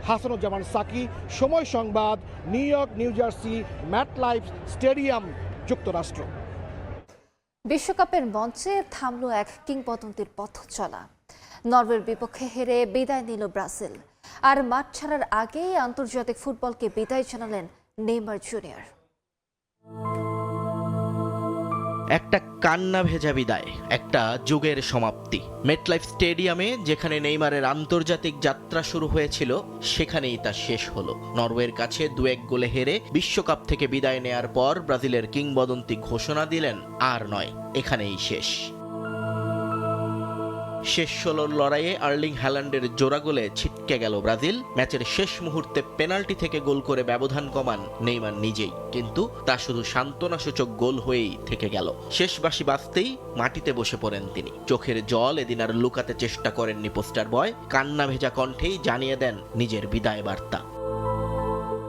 Hasanuzzaman Saki, Somoy Sangbad, New York, New Jersey, MetLife stadium, যুক্তরাষ্ট্র। বিশ্বকাপের মঞ্চে থামল এক কিংবদন্তির পথ চলা। নরওয়ের বিপক্ষে হেরে বিদায় নিল ব্রাজিল। আর মাঠ ছাড়ার আগেই আন্তর্জাতিক ফুটবলকে বিদায় জানালেন নেইমার জুনিয়র। একটা কান্না ভেজা বিদায়, একটা যুগের সমাপ্তি। মেটলাইফ স্টেডিয়ামে যেখানে নেইমারের আন্তর্জাতিক যাত্রা শুরু হয়েছিল, সেখানেই তা শেষ হলো। নরওয়ের কাছে 2-1 গোলে হেরে বিশ্বকাপ থেকে বিদায় নেয়ার পর ব্রাজিলের কিংবদন্তি ঘোষণা দিলেন, আর নয়, এখানেই শেষ। শেষ 16 লড়াইয়ে আর্লিং হ্যালান্ডের জোড়া গোলে ছিটকে গেল ব্রাজিল। ম্যাচের শেষ মুহূর্তে পেনাল্টি থেকে গোল করে ব্যবধান কমান নেইমার নিজেই, কিন্তু তা শুধু সান্ত্বনাসূচক গোল হয়েই থেকে গেল। শেষ বাঁশি বাজতেই মাটিতে বসে পড়েন তিনি। চোখের জল এদিন আর লুকাতে চেষ্টা করেননি পোস্টার বয়। কান্না ভেজা কণ্ঠেই জানিয়ে দেন নিজের বিদায় বার্তা।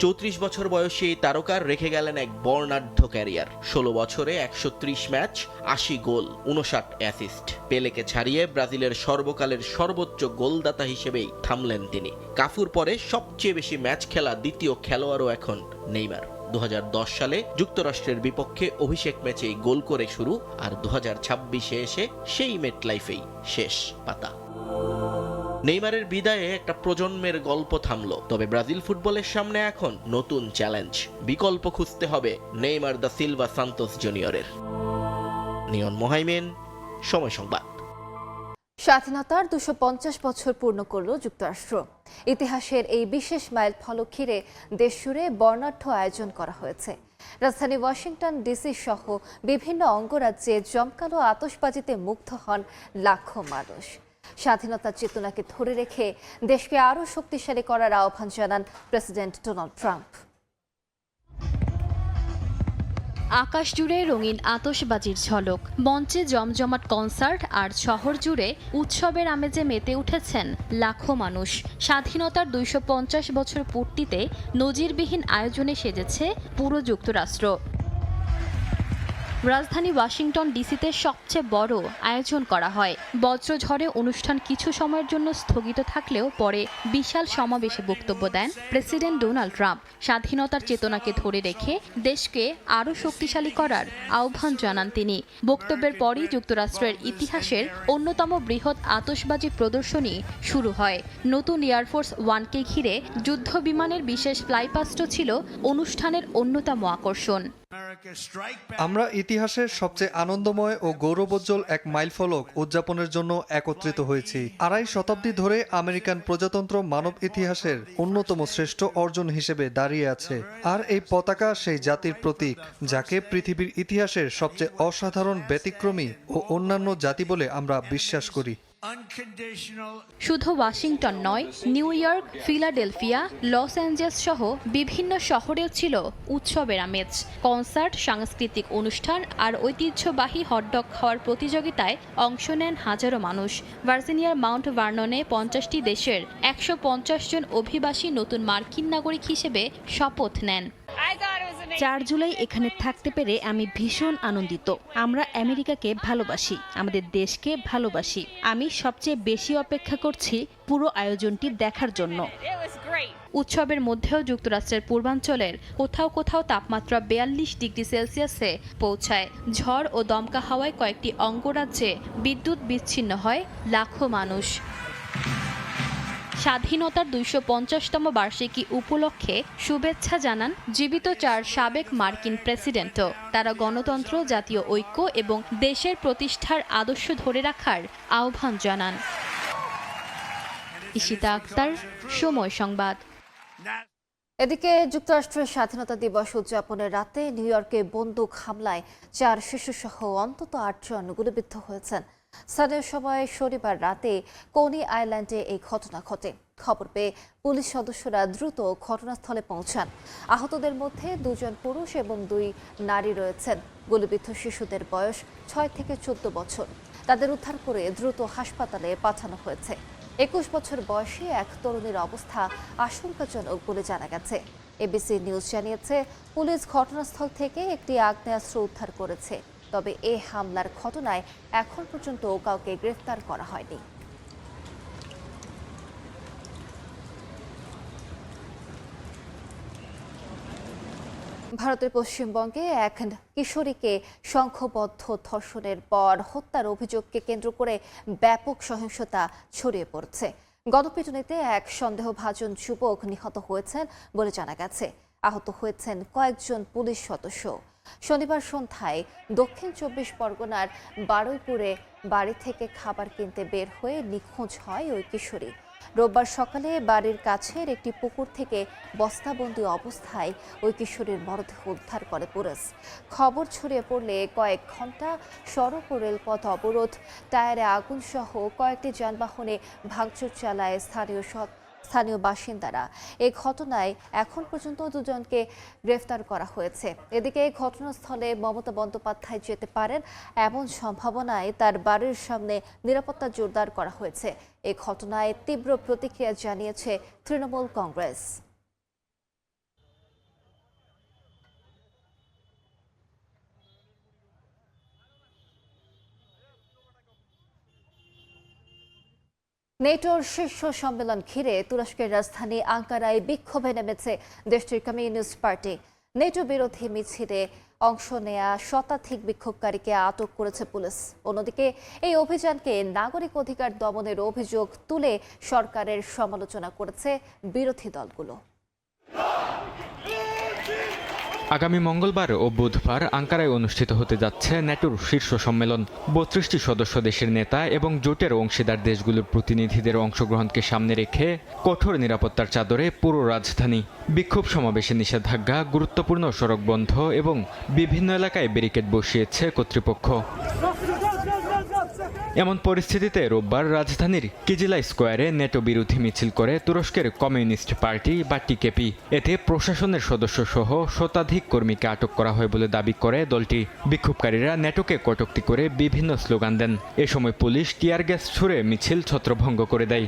34 বছর বয়সী এই তারকার রেখে গেলেন এক বর্ণাঢ্য ক্যারিয়ার। 16 বছরে 130 ম্যাচ, 80 গোল, 59 অ্যাসিস্ট। পেলেকে ছাড়িয়ে ব্রাজিলের সর্বকালের সর্বোচ্চ গোলদাতা হিসেবেই থামলেন তিনি। কাফুর পরে সবচেয়ে বেশি ম্যাচ খেলা দ্বিতীয় খেলোয়াড়ও এখন নেইমার। 2010 সালে যুক্তরাষ্ট্রের বিপক্ষে অভিষেক ম্যাচেই গোল করে শুরু, আর 2026-এ এসে সেই মেটলাইফেই শেষ পাতা। নেইমারের বিদায়ে একটা প্রজন্মের গল্প থামলো, তবে ব্রাজিল ফুটবলের সামনে এখন নতুন চ্যালেঞ্জ। বিকল্প খুঁজতে হবে নেইমার দা সিলভা সান্তোস জুনিয়রের। নিয়ন মোহাইমেন, সময় সংবাদ। স্বাধীনতার 250 বছর পূর্ণ করল যুক্তরাষ্ট্র। ইতিহাসের এই বিশেষ মাইল ফলক ঘিরে দেশজুড়ে বর্ণাঢ্য আয়োজন করা হয়েছে। রাজধানী ওয়াশিংটন ডিসি সহ বিভিন্ন অঙ্গরাজ্যে জমকালো আতশবাজিতে মুগ্ধ হন লাখো মানুষ। স্বাধীনতার চেতনাকে ধরে রেখে দেশকে আরও শক্তিশালী করার আহ্বান জানান প্রেসিডেন্ট ডোনাল্ড ট্রাম্প। আকাশ জুড়ে রঙিন আতশবাজির ঝলক, মঞ্চে জমজমাট কনসার্ট আর শহর জুড়ে উৎসবের আমেজে মেতে উঠেছেন লাখো মানুষ। স্বাধীনতার 250 বছর পূর্তিতে নজিরবিহীন আয়োজনে সেজেছে পুরো যুক্তরাষ্ট্র। রাজধানী ওয়াশিংটন ডিসিতে সবচেয়ে বড় আয়োজন করা হয়। বজ্রঝড়ে অনুষ্ঠান কিছু সময়ের জন্য স্থগিত থাকলেও পরে বিশাল সমাবেশে বক্তব্য দেন প্রেসিডেন্ট ডোনাল্ড ট্রাম্প। স্বাধীনতার চেতনাকে ধরে রেখে দেশকে আরও শক্তিশালী করার আহ্বান জানান তিনি। বক্তব্যের পরই যুক্তরাষ্ট্রের ইতিহাসের অন্যতম বৃহৎ আতশবাজি প্রদর্শনী শুরু হয়। নতুন এয়ারফোর্স ওয়ানকে ঘিরে যুদ্ধ বিমানের বিশেষ ফ্লাইপাস্টও ছিল অনুষ্ঠানের অন্যতম আকর্ষণ। আমরা ইতিহাসের সবচেয়ে আনন্দময় ও গৌরবোজ্জ্বল এক মাইলফলক উদযাপনের জন্য একত্রিত হয়েছি। 2.5 শতাব্দী ধরে আমেরিকান প্রজাতন্ত্র মানব ইতিহাসের অন্যতম শ্রেষ্ঠ অর্জন হিসেবে দাঁড়িয়ে আছে। আর এই পতাকা সেই জাতির প্রতীক, যাকে পৃথিবীর ইতিহাসের সবচেয়ে অসাধারণ ব্যতিক্রমী ও অন্যান্য জাতি বলে আমরা বিশ্বাস করি। শুধু ওয়াশিংটন নয়, New York, Philadelphia, Los Angeles সহ বিভিন্ন শহরেও ছিল উৎসবের আমেজ। কনসার্ট, সাংস্কৃতিক অনুষ্ঠান আর ঐতিহ্যবাহী হটডগ খাওয়ার প্রতিযোগিতায় অংশ নেন হাজারো মানুষ। ভার্জিনিয়ার মাউন্ট ভার্ননে 50টি দেশের 150 জন অভিবাসী নতুন মার্কিন নাগরিক হিসেবে শপথ নেন। 4 জুলাই এখানে থাকতে পেরে আমি ভীষণ আনন্দিত। আমরা আমেরিকাকে ভালোবাসি, আমাদের দেশকে ভালোবাসি। আমি সবচেয়ে বেশি অপেক্ষা করছি পুরো আয়োজনটি দেখার জন্য। উৎসবের মধ্যেও যুক্তরাষ্ট্রের পূর্বাঞ্চলের কোথাও কোথাও তাপমাত্রা 42 ডিগ্রি সেলসিয়াসে পৌঁছায়। ঝড় ও দমকা হাওয়ায় কয়েকটি অঙ্গরাজ্যে বিদ্যুৎ বিচ্ছিন্ন হয় লাখো মানুষ। স্বাধীনতার 250তম বার্ষিকী উপলক্ষে শুভেচ্ছা জানান জীবিত 4 সাবেক মার্কিন প্রেসিডেন্টও। তারা গণতন্ত্র, জাতীয় ঐক্য এবং দেশের প্রতিষ্ঠার আদর্শ ধরে রাখার আহ্বান জানান। ইশিতা আক্তার, সময় সংবাদ। এদিকে যুক্তরাষ্ট্রের স্বাধীনতা দিবস উদযাপনের রাতে নিউ ইয়র্কে বন্দুক হামলায় 4 শিশুসহ অন্তত 8 জন গুলিবিদ্ধ হয়েছেন। স্থানীয় সময় শনিবার রাতে কোনি আইল্যান্ডে এই ঘটনা ঘটে। খবর পেয়ে পুলিশ সদস্যরা দ্রুত ঘটনাস্থলে পৌঁছান। আহতদের মধ্যে 2 জন পুরুষ এবং 2 নারী রয়েছেন। গুলিবিদ্ধ শিশুদের বয়স 6 থেকে 14 বছর। তাদের উদ্ধার করে দ্রুত হাসপাতালে পাঠানো হয়েছে। 21 বছর বয়সী এক তরুণীর অবস্থা আশঙ্কাজনক বলে জানা গেছে। এবিসি নিউজ জানিয়েছে, পুলিশ ঘটনাস্থল থেকে একটি আগ্নেয়াস্ত্র উদ্ধার করেছে। তবে এই হামলার ঘটনায় এখন পর্যন্ত কাউকে গ্রেফতার করা হয়নি। ভারতের পশ্চিমবঙ্গে এক কিশোরীকে সংঘবদ্ধ ধর্ষণের পর হত্যার অভিযোগকে কেন্দ্র করে ব্যাপক সহিংসতা ছড়িয়ে পড়ছে। গণপিটুনিতে এক সন্দেহভাজন যুবক নিহত হয়েছেন বলে জানা গেছে। আহত হয়েছেন কয়েকজন পুলিশ সদস্য। শনিবার সন্ধ্যায় দক্ষিণ 24 পরগনার বারুইপুরে বাড়ি থেকে খাবার কিনতে বের হয়ে নিখোঁজ হয় ওই কিশোরী। রোববার সকালে বাড়ির কাছের একটি পুকুর থেকে বস্তাবন্দি অবস্থায় ওই কিশোরীর মরদেহ উদ্ধার করে পুলিশ। খবর ছড়িয়ে পড়লে কয়েক ঘন্টা সড়ক ও রেলপথ অবরোধ, টায়ারে আগুন সহ কয়েকটি যানবাহনে ভাঙচুর চালায় স্থানীয় বাসিন্দারা। এই ঘটনায় এখন পর্যন্ত 2 জনকে গ্রেফতার করা হয়েছে। এদিকে এই ঘটনাস্থলে মমতা বন্দ্যোপাধ্যায় যেতে পারেন এমন সম্ভাবনায় তার বাড়ির সামনে নিরাপত্তা জোরদার করা হয়েছে। এই ঘটনায় তীব্র প্রতিক্রিয়া জানিয়েছে তৃণমূল কংগ্রেস। নেটোর শীর্ষ সম্মেলন ঘিরে তুরস্কের রাজধানী আঙ্কারায় বিক্ষোভে নেমেছে দেশটির কমিউনিস্ট পার্টি। নেটো বিরোধী মিছিলে অংশ নেয়া শতাধিক বিক্ষোভকারীকে আটক করেছে পুলিশ। অন্যদিকে এই অভিযানকে নাগরিক অধিকার দমনের অভিযোগ তুলে সরকারের সমালোচনা করেছে বিরোধী দলগুলো। আগামী মঙ্গলবার ও বুধবার আঙ্কারায় অনুষ্ঠিত হতে যাচ্ছে ন্যাটোর শীর্ষ সম্মেলন। 32টি সদস্য দেশের নেতা এবং জোটের অংশীদার দেশগুলোর প্রতিনিধিদের অংশগ্রহণকে সামনে রেখে কঠোর নিরাপত্তার চাদরে পুরো রাজধানী। বিক্ষোভ সমাবেশে নিষেধাজ্ঞা, গুরুত্বপূর্ণ সড়ক বন্ধ এবং বিভিন্ন এলাকায় ব্যারিকেড বসিয়েছে কর্তৃপক্ষ। এমন পরিস্থিতিতে রোববার রাজধানীর কিজিলা স্কোয়ারে নেটো বিরোধী মিছিল করে তুরস্কের কমিউনিস্ট পার্টি বা টিকেপি। এতে প্রশাসনের সদস্য সহ শতাধিক কর্মীকে আটক করা হয় বলে দাবি করে দলটি। বিক্ষোভকারীরা নেটোকে কটূক্তি করে বিভিন্ন স্লোগান দেন। এ সময় পুলিশ টিয়ার গ্যাস ছুড়ে মিছিল ছত্রভঙ্গ করে দেয়।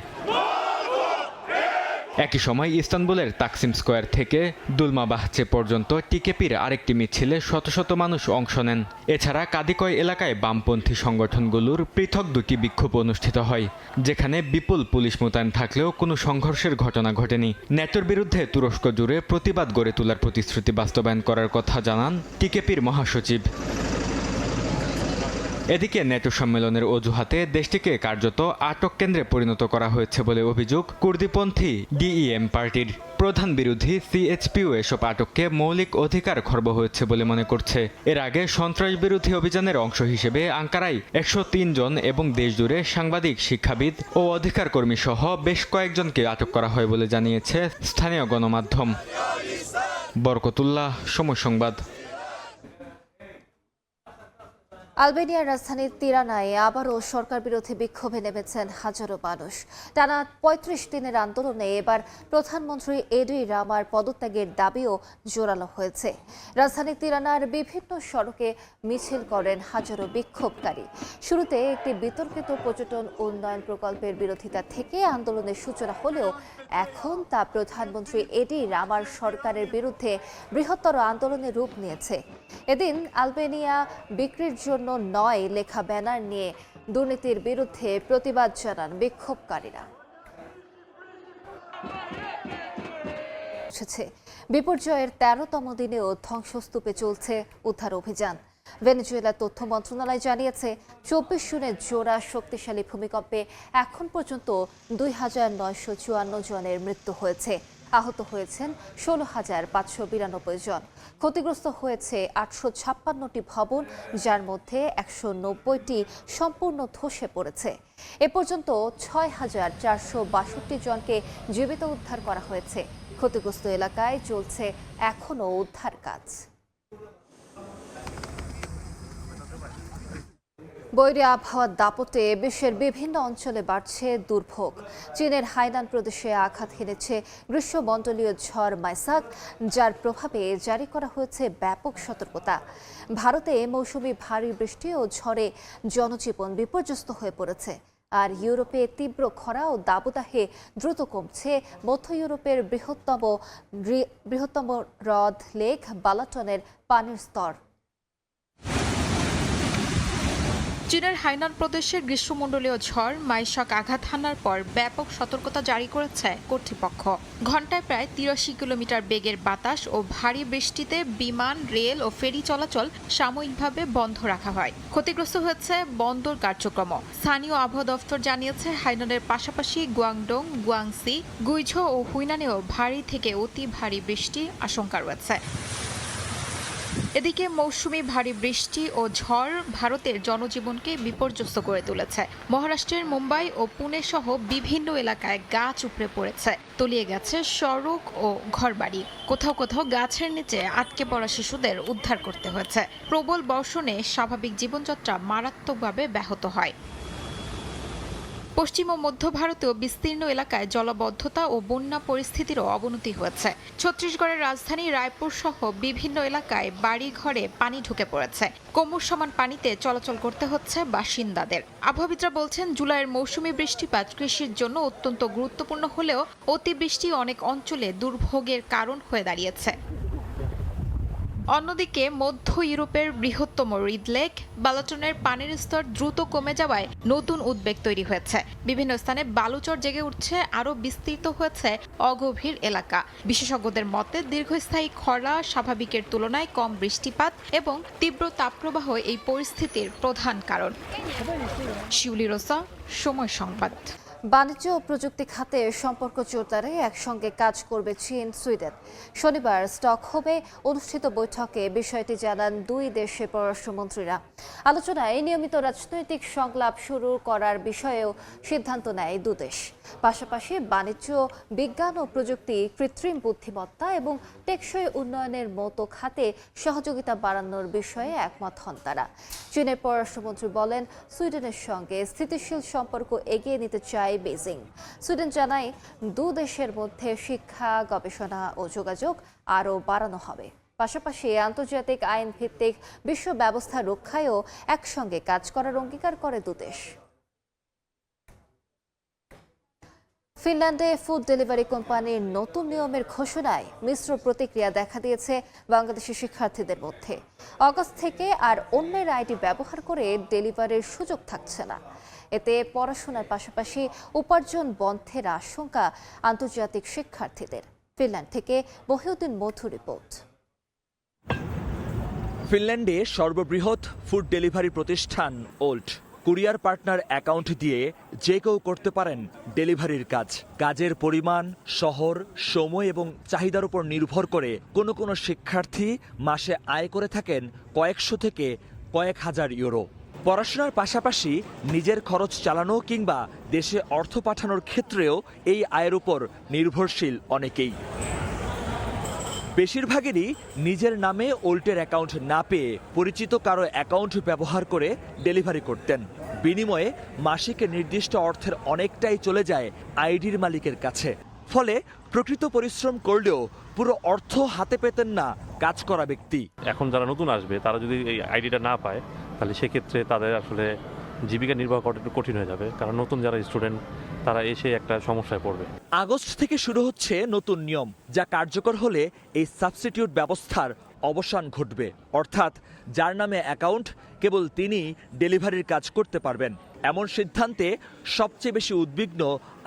একই সময় ইস্তানবুলের তাকসিম স্কোয়ার থেকে দুলমাবাহচে পর্যন্ত টিকেপির আরেকটি মিছিলে শত শত মানুষ অংশ নেন। এছাড়া কাদিকয় এলাকায় বামপন্থী সংগঠনগুলোর পৃথক দুটি বিক্ষোভ অনুষ্ঠিত হয়, যেখানে বিপুল পুলিশ মোতায়েন থাকলেও কোনো সংঘর্ষের ঘটনা ঘটেনি। নেটোর বিরুদ্ধে তুরস্ক জুড়ে প্রতিবাদ গড়ে তোলার প্রতিশ্রুতি বাস্তবায়ন করার কথা জানান টিকেপির মহাসচিব। এদিকে নেটো সম্মেলনের অজুহাতে দেশটিকে কার্যত আটক কেন্দ্রে পরিণত করা হয়েছে বলে অভিযোগ কুর্দিপন্থী ডিইএম পার্টির। প্রধান বিরোধী সিএইচপিও এসব আটককে মৌলিক অধিকার খর্ব হয়েছে বলে মনে করছে। এর আগে সন্ত্রাস বিরোধী অভিযানের অংশ হিসেবে আঙ্কারায় 103 জন এবং দেশজুড়ে সাংবাদিক, শিক্ষাবিদ ও অধিকার কর্মী সহ বেশ কয়েকজনকে আটক করা হয় বলে জানিয়েছে স্থানীয় গণমাধ্যম। বরকতুল্লাহ, সময় সংবাদ। আলবেনিয়ার রাজধানী তিরানায় আবারও সরকার বিরোধী বিক্ষোভে নেমেছেন হাজারো মানুষ। টানা ৩৫ দিনের আন্দোলনে এবার প্রধানমন্ত্রী এডি রামার পদত্যাগের দাবিও জোরালো হয়েছে। রাজধানী তিরানার বিভিন্ন সড়কে মিছিল করেন হাজারো বিক্ষোভকারী। শুরুতে একটি বিতর্কিত পর্যটন উন্নয়ন প্রকল্পের বিরোধিতা থেকে আন্দোলনের সূচনা হলেও এখন তা প্রধানমন্ত্রী এডি রামার সরকারের বিরুদ্ধে বৃহত্তর আন্দোলনের রূপ নিয়েছে। এদিন আলবেনিয়া বিক্রির জন্য নয় লেখা ব্যানার নিয়ে দুর্নীতির বিরুদ্ধে প্রতিবাদ জানান বিক্ষোভকারীরা। বিপর্যয়ের ১৩তম দিনেও ধ্বংসস্তূপে চলছে উদ্ধার অভিযান। ভেনেজুয়েলার তথ্য মন্ত্রণালয় জানিয়েছে ২৪ জুনের জোড়া শক্তিশালী ভূমিকম্পে এখন পর্যন্ত ২,৯৫৪ জনের মৃত্যু হয়েছে। আহত হয়েছেন ১৬,৫৯২ জন। ক্ষতিগ্রস্ত হয়েছে ৮৫৬টি ভবন, যার মধ্যে ১৯০টি সম্পূর্ণ ধসে পড়েছে। এ পর্যন্ত ৬,৪৬২ জনকে জীবিত উদ্ধার করা হয়েছে। ক্ষতিগ্রস্ত এলাকায় চলছে এখনও উদ্ধার কাজ। বৈরী আবহাওয়ার দাপটে বিশ্বের বিভিন্ন অঞ্চলে বাড়ছে দুর্ভোগ। চীনের হাইনান প্রদেশে আঘাত হেনেছে গ্রীষ্মমণ্ডলীয় ঝড় মাইসাক, যার প্রভাবে জারি করা হয়েছে ব্যাপক সতর্কতা। ভারতে মৌসুমি ভারী বৃষ্টি ও ঝড়ে জনজীবন বিপর্যস্ত হয়ে পড়েছে। আর ইউরোপে তীব্র খরা ও দাবদাহে দ্রুত কমছে মধ্য ইউরোপের বৃহত্তম হ্রদ লেক বালাটনের পানির স্তর। চীনের হাইনান প্রদেশের গ্রীষ্মমণ্ডলীয় ঝড় মাইসাক আঘাত হানার পর ব্যাপক সতর্কতা জারি করেছে কর্তৃপক্ষ। ঘণ্টায় প্রায় ৮৩ কিলোমিটার বেগের বাতাস ও ভারী বৃষ্টিতে বিমান, রেল ও ফেরি চলাচল সাময়িকভাবে বন্ধ রাখা হয়। ক্ষতিগ্রস্ত হয়েছে বন্দর কার্যক্রম। স্থানীয় আবহাওয়া দফতর জানিয়েছে হাইনানের পাশাপাশি গুয়াংডং, গুয়াংসি, গুইঝো ও হুইনানেও ভারী থেকে অতি ভারী বৃষ্টি আশঙ্কা রয়েছে। এদিকে মৌসুমি ভারী বৃষ্টি ও ঝড় ভারতের জনজীবনকে বিপর্যস্ত করে তুলেছে। মহারাষ্ট্রের মুম্বাই ও পুনে সহ বিভিন্ন এলাকায় গাছ উপড়ে পড়েছে, তলিয়ে গেছে সড়ক ও ঘরবাড়ি। কোথাও কোথাও গাছের নিচে আটকে পড়া শিশুদের উদ্ধার করতে হয়েছে। প্রবল বর্ষণে স্বাভাবিক জীবনযাত্রা মারাত্মকভাবে ব্যাহত হয়। পশ্চিম ও মধ্য ভারতেও বিস্তীর্ণ এলাকায় জলাবদ্ধতা ও বন্যা পরিস্থিতিরও অবনতি হয়েছে। ছত্তিশগড়ের রাজধানী রায়পুর সহ বিভিন্ন এলাকায় বাড়ি ঘরে পানি ঢুকে পড়েছে। কোমর সমান পানিতে চলাচল করতে হচ্ছে বাসিন্দাদের। আবহাওয়াবিদরা বলছেন, জুলাইয়ের মৌসুমি বৃষ্টিপাত কৃষির জন্য অত্যন্ত গুরুত্বপূর্ণ হলেও অতিবৃষ্টি অনেক অঞ্চলে দুর্ভোগের কারণ হয়ে দাঁড়িয়েছে। অন্যদিকে মধ্য ইউরোপের বৃহত্তম হ্রদ লেক বালাটনের পানির স্তর দ্রুত কমে যাওয়ায় নতুন উদ্বেগ তৈরি হয়েছে। বিভিন্ন স্থানে বালুচর জেগে উঠছে, আরও বিস্তৃত হয়েছে অগভীর এলাকা। বিশেষজ্ঞদের মতে দীর্ঘস্থায়ী খরা, স্বাভাবিকের তুলনায় কম বৃষ্টিপাত এবং তীব্র তাপপ্রবাহ এই পরিস্থিতির প্রধান কারণ। শিউলি রোসা, সময় সংবাদ। বাণিজ্য ও প্রযুক্তি খাতে সম্পর্ক জোরদারে একসঙ্গে কাজ করবে চীন সুইডেন। শনিবার স্টকহোমে অনুষ্ঠিত বৈঠকে বিষয়টি জানান দুই দেশের পররাষ্ট্রমন্ত্রীরা। আলোচনায় নিয়মিত রাজনৈতিক সংলাপ শুরু করার বিষয়েও সিদ্ধান্ত নেয় দুদেশ। পাশাপাশি বাণিজ্য, বিজ্ঞান ও প্রযুক্তি, কৃত্রিম বুদ্ধিমত্তা এবং টেকসই উন্নয়নের মতো খাতে সহযোগিতা বাড়ানোর বিষয়ে একমত হন তারা। চীনের পররাষ্ট্রমন্ত্রী বলেন, সুইডেনের সঙ্গে স্থিতিশীল সম্পর্ক এগিয়ে নিতে চায় বেজিং। সুইডেন জানায়, দু দেশের মধ্যে শিক্ষা, গবেষণা ও যোগাযোগ আরও বাড়ানো হবে। পাশাপাশি আন্তর্জাতিক আইন ভিত্তিক বিশ্ব ব্যবস্থা রক্ষায়ও একসঙ্গে কাজ করার অঙ্গীকার করে দুদেশ। ফিনল্যান্ডে ফুড ডেলিভারি কোম্পানির নতুন নিয়মের ঘোষণায় মিশ্র প্রতিক্রিয়া দেখা দিয়েছে বাংলাদেশি শিক্ষার্থীদের মধ্যে। অগস্ট থেকে আর অন্যের আইডি ব্যবহার করে ডেলিভারির সুযোগ থাকছে না। এতে পড়াশোনার পাশাপাশি উপার্জন বন্ধের আশঙ্কা আন্তর্জাতিক শিক্ষার্থীদের। ফিনল্যান্ড থেকে মহিউদ্দিন মধু রিপোর্ট। ফিনল্যান্ডে সর্ববৃহৎ ফুড ডেলিভারি প্রতিষ্ঠান ওল্ট কুরিয়ার পার্টনার অ্যাকাউন্ট দিয়ে যে কেউ করতে পারেন ডেলিভারির কাজ। কাজের পরিমাণ, শহর, সময় এবং চাহিদার উপর নির্ভর করে কোনো কোনো শিক্ষার্থী মাসে আয় করে থাকেন কয়েকশো থেকে কয়েক হাজার ইউরো। পড়াশোনার পাশাপাশি নিজের খরচ চালানো কিংবা দেশে অর্থ পাঠানোর ক্ষেত্রেও এই আয়ের উপর নির্ভরশীল অনেকেই। বেশিরভাগেরই নিজের নামে ওল্টের অ্যাকাউন্ট না পেয়ে পরিচিত কারো অ্যাকাউন্ট ব্যবহার করে ডেলিভারি করতেন। বিনিময়ে মাসিক নির্দিষ্ট অর্থের অনেকটাই চলে যায় আইডির মালিকের কাছে। ফলে প্রকৃত পরিশ্রম করলেও পুরো অর্থ হাতে পেতেন না কাজ করা ব্যক্তি। এখন যারা নতুন আসবে তারা যদি এই আইডিটা না পায় তাহলে সেক্ষেত্রে তাদের আসলে জীবিকা নির্বাহ করা একটু কঠিন হয়ে যাবে, কারণ নতুন যারা স্টুডেন্ট তারা এসে একটা সমস্যায় পড়বে। আগস্ট থেকে শুরু হচ্ছে নতুন নিয়ম, যা কার্যকর হলে এই সাবস্টিটিউট ব্যবস্থার অবসান ঘটবে। অর্থাৎ যার নামে অ্যাকাউন্ট কেবল তিনি ডেলিভারির কাজ করতে পারবেন। এমন সিদ্ধান্তে সবচেয়ে বেশি উদ্বিগ্ন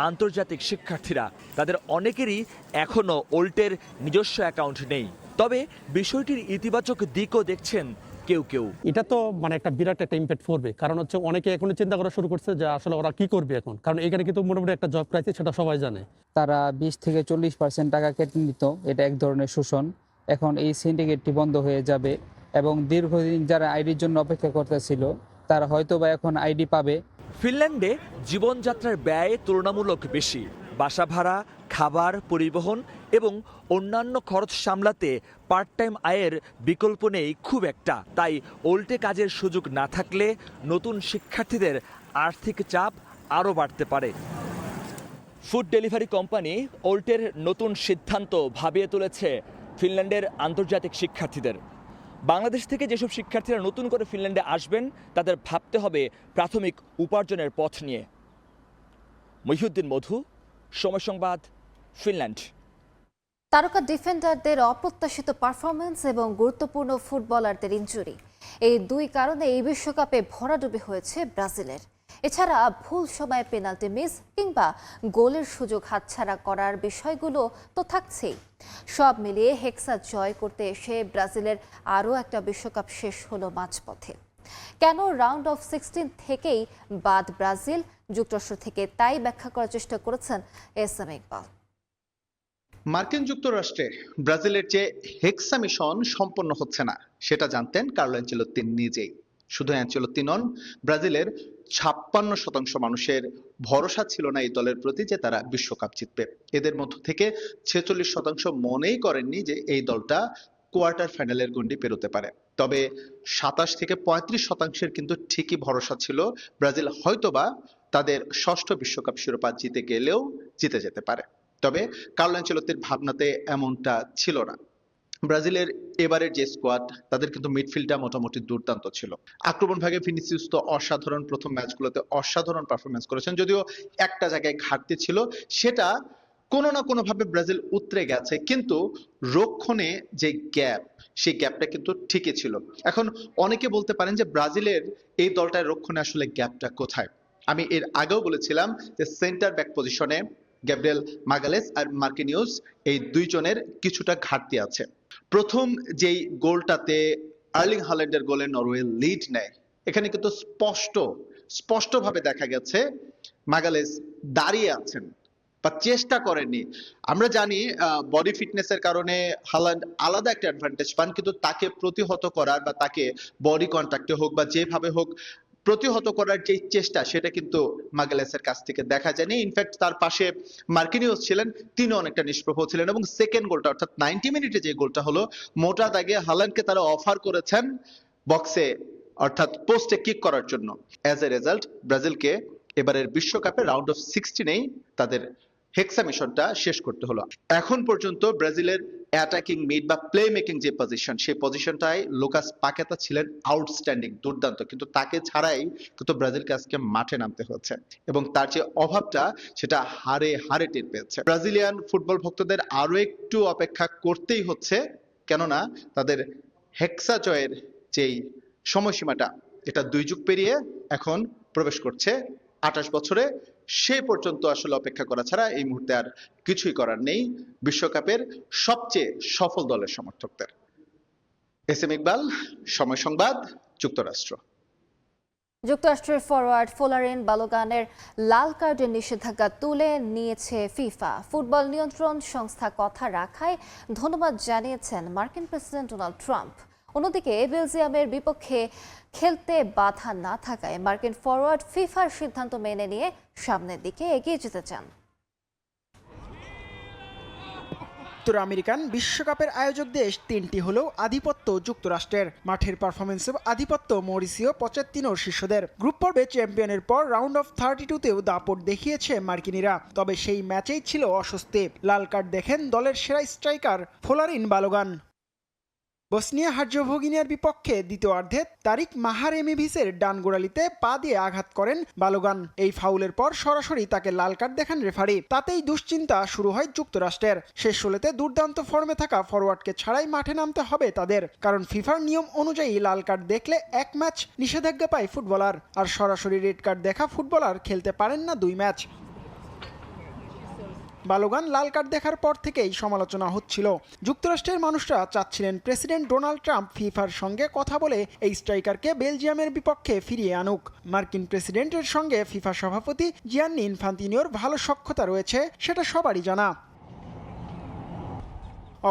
আন্তর্জাতিক শিক্ষার্থীরা। তাদের অনেকেরই এখনও ওল্টের নিজস্ব অ্যাকাউন্ট নেই। তবে বিষয়টির ইতিবাচক দিকও দেখছেন কেউ কেউ। এটা তো একটা বিরাট একটা ইম্প্যাক্ট পড়বে, কারণ হচ্ছে অনেকে এখন চিন্তা করা শুরু করছে যে আসলে ওরা কি করবে এখন, কারণ এখানে কিন্তু মোটামুটি একটা জব ক্রাইসিস, সেটা সবাই জানে। তারা 20 থেকে 40% টাকা কেটে নিত, এটা এক ধরনের শোষণ। এখন এই সিন্ডিকেটটি বন্ধ হয়ে যাবে এবং দীর্ঘদিন যারা আইডির জন্য অপেক্ষা করতেছিল তারা হয়তো বা এখন আইডি পাবে। ফিনল্যান্ডে জীবনযাত্রার ব্যয় তুলনামূলক বেশি। বাসা ভাড়া, খাবার, পরিবহন এবং অন্যান্য খরচ সামলাতে পার্ট টাইম আয়ের বিকল্প নেই খুব একটা। তাই ওল্টে কাজের সুযোগ না থাকলে নতুন শিক্ষার্থীদের আর্থিক চাপ আরও বাড়তে পারে। ফুড ডেলিভারি কোম্পানি ওল্টের নতুন সিদ্ধান্ত ভাবিয়ে তুলেছে ফিনল্যান্ডের আন্তর্জাতিক শিক্ষার্থীদের। বাংলাদেশ থেকে যেসব শিক্ষার্থীরা নতুন করে ফিনল্যান্ডে আসবেন তাদের ভাবতে হবে প্রাথমিক উপার্জনের পথ নিয়ে। মহিউদ্দিন মধু, সময় সংবাদ, ফিনল্যান্ড। তারকা ডিফেন্ডারদের অপ্রত্যাশিত পারফরম্যান্স এবং গুরুত্বপূর্ণ ফুটবলারদের ইনজুরি, এই দুই কারণে এই বিশ্বকাপে ভরাডুবি হয়েছে ব্রাজিলের। এছাড়া ভুল সময়ে পেনাল্টি মিস কিংবা গোলের সুযোগ হাতছাড়া করার বিষয়গুলো তো থাকছেই। সব মিলিয়ে হেক্সা জয় করতে এসে ব্রাজিলের আরও একটা বিশ্বকাপ শেষ হলো মাঝপথে। কেন রাউন্ড অফ 16 থেকেই বাদ ব্রাজিল, যুক্তরাষ্ট্র থেকে তাই ব্যাখ্যা করার চেষ্টা করেছেন এসএম ইকবাল। মার্কিন যুক্তরাষ্ট্রে ব্রাজিলের যে হেক্সা মিশন সম্পন্ন হচ্ছে না সেটা জানতেন কার্লো অ্যানচেলোত্তি নিজেই। শুধু অ্যানচেলোত্তি নন, ব্রাজিলের 56% মানুষের ভরসা ছিল না এই দলের প্রতি যে তারা বিশ্বকাপ জিতবে। এদের মধ্য থেকে 46% মনেই করেননি যে এই দলটা কোয়ার্টার ফাইনালের গণ্ডি পেরোতে পারে। তবে 27 থেকে 35% কিন্তু ঠিকই ভরসা ছিল ব্রাজিল হয়তোবা তাদের ষষ্ঠ বিশ্বকাপ শিরোপা জিতে গেলেও জিতে যেতে পারে। তবে কার্লো অ্যানচেলোত্তির ভাবনাতে এমনটা ছিল না। ব্রাজিলের এবারের যে স্কোয়াড, তাদের কিন্তু মিডফিল্ডটা মোটামুটি দুর্দান্ত ছিল। আক্রমণ ভাগে ভিনিসিয়াস তো অসাধারণ, প্রথম ম্যাচগুলোতে অসাধারণ পারফরমেন্স করেছেন। যদিও একটা জায়গায় ঘাটতি ছিল, সেটা কোনো না কোনোভাবে ব্রাজিল উতরে গেছে, কিন্তু রক্ষণে যে গ্যাপ, সেই গ্যাপটা কিন্তু ঠিকই ছিল। এখন অনেকে বলতে পারেন যে ব্রাজিলের এই দলটার রক্ষণে আসলে গ্যাপটা কোথায়। আমি এর আগেও বলেছিলাম যে সেন্টার ব্যাক পজিশনে গ্যাব্রিয়েল মাগালেস আর মার্কিনিউস, এই দুইজনের কিছুটা ঘাটতি আছে। প্রথম যেই গোলটাতে আর্লিং হাল্যান্ডের গোলে নরওয়ে লিড নেয়, এখানে কিন্তু স্পষ্টভাবে দেখা গেছে মাগালেস দাঁড়িয়ে আছেন বা চেষ্টা করেননি। আমরা জানি বডি ফিটনেসের কারণে হালান্ড আলাদা একটা অ্যাডভান্টেজ পান, কিন্তু তাকে প্রতিহত করার বা তাকে বডি কন্ট্যাক্টে হোক বা যেভাবে হোক প্রতিহত করার যে চেষ্টা, সেটা কিন্তু মাগালেসের কাছ থেকে দেখা যায়নি। ইনফ্যাক্ট তার পাশে মার্কিনিউস ছিলেন, তিনি অনেকটা নিষ্প্রভ ছিলেন। এবং সেকেন্ড গোলটা অর্থাৎ 90 মিনিটে যে গোলটা হলো, মোটা দাগে হালান্ডকে তারা অফার করেছেন বক্সে অর্থাৎ পোস্টে কিক করার জন্য। অ্যাজ এ রেজাল্ট ব্রাজিলকে এবারের বিশ্বকাপে রাউন্ড অফ 16-এই তাদের হেক্সা মিশনটা শেষ করতে হলো। এখন পর্যন্ত ব্রাজিলের অ্যাটাকিং মিড বা প্লে মেকিং যে পজিশন, সেই পজিশনটায় লুকাস পাকেতা ছিলেন আউটস্ট্যান্ডিং, দুর্দান্ত, কিন্তু তাকে ছাড়াই কিন্তু ব্রাজিলকে আজকে মাঠে নামতে হচ্ছে এবং তার যে অভাবটা সেটা হারে হারে টের পেয়েছে। ব্রাজিলিয়ান ফুটবল ভক্তদের আরো একটু অপেক্ষা করতেই হচ্ছে, কেননা তাদের হেক্সা জয়ের যেই সময়সীমাটা, এটা 2 যুগ পেরিয়ে এখন প্রবেশ করছে 28 বছরে। সে পর্যন্ত আসলে অপেক্ষা করা ছাড়া এই মুহূর্তে আর কিছুই করার নেই বিশ্বকাপের সবচেয়ে সফল দলের সমর্থকদের। এস এম ইকবাল, সময় সংবাদ, যুক্তরাষ্ট্র। যুক্তরাষ্ট্রের ফরওয়ার্ড ফোলারিন বালোগানের লাল কার্ডের নিষেধাজ্ঞা তুলে নিয়েছে ফিফা। ফুটবল নিয়ন্ত্রণ সংস্থা কথা রাখায় ধন্যবাদ জানিয়েছেন মার্কিন প্রেসিডেন্ট ডোনাল্ড ট্রাম্প। অন্যদিকে বেলজিয়ামের বিপক্ষে খেলতে বাধা না থাকায় মার্কিন ফরওয়ার্ড ফিফার সিদ্ধান্ত মেনে নিয়ে সামনের দিকে এগিয়ে যেতে চান। উত্তর আমেরিকান বিশ্বকাপের আয়োজক দেশ 3টি হলেও আধিপত্য যুক্তরাষ্ট্রের। মাঠের পারফরমেন্সে আধিপত্য মরিসিও পচেত্তিনোর শিষ্যদের। গ্রুপ পর্বে চ্যাম্পিয়নের পর রাউন্ড অফ 32তেও দাপট দেখিয়েছে মার্কিনিরা, তবে সেই ম্যাচেই ছিল অস্বস্তি। লাল কার্ড দেখেন দলের সেরা স্ট্রাইকার ফোলারিন বালোগান। বসনিয়া হার্জেগোভিনার বিপক্ষে দ্বিতীয়ার্ধে তারিক মাহারেমিভিচের ডান গোড়ালিতে পা দিয়ে আঘাত করেন বালোগান। এই ফাউলের পর সরাসরি তাকে লাল কার্ড দেখান রেফারি। তাতেই দুশ্চিন্তা শুরু হয় যুক্তরাষ্ট্রের। শেষ ষোলোতে দুর্দান্ত ফর্মে থাকা ফরওয়ার্ডকে ছাড়াই মাঠে নামতে হবে তাদের, কারণ ফিফার নিয়ম অনুযায়ী লাল কার্ড দেখলে 1 ম্যাচ নিষেধাজ্ঞা পায় ফুটবলার, আর সরাসরি রেড কার্ড দেখা ফুটবলার খেলতে পারেন না 2 ম্যাচ। বালোগান লাল কার্ড দেখার পর থেকেই সমালোচনা হচ্ছিল। যুক্তরাষ্ট্রের মানুষরা চাচ্ছিলেন প্রেসিডেন্ট ডোনাল্ড ট্রাম্প ফিফার সঙ্গে কথা বলে এই স্ট্রাইকারকে বেলজিয়ামের বিপক্ষে ফিরিয়ে আনুক। মার্কিন প্রেসিডেন্টের সঙ্গে ফিফা সভাপতি জিয়ান্নি ইনফান্তিনোর ভালো সখ্যতা রয়েছে, সেটা সবারই জানা।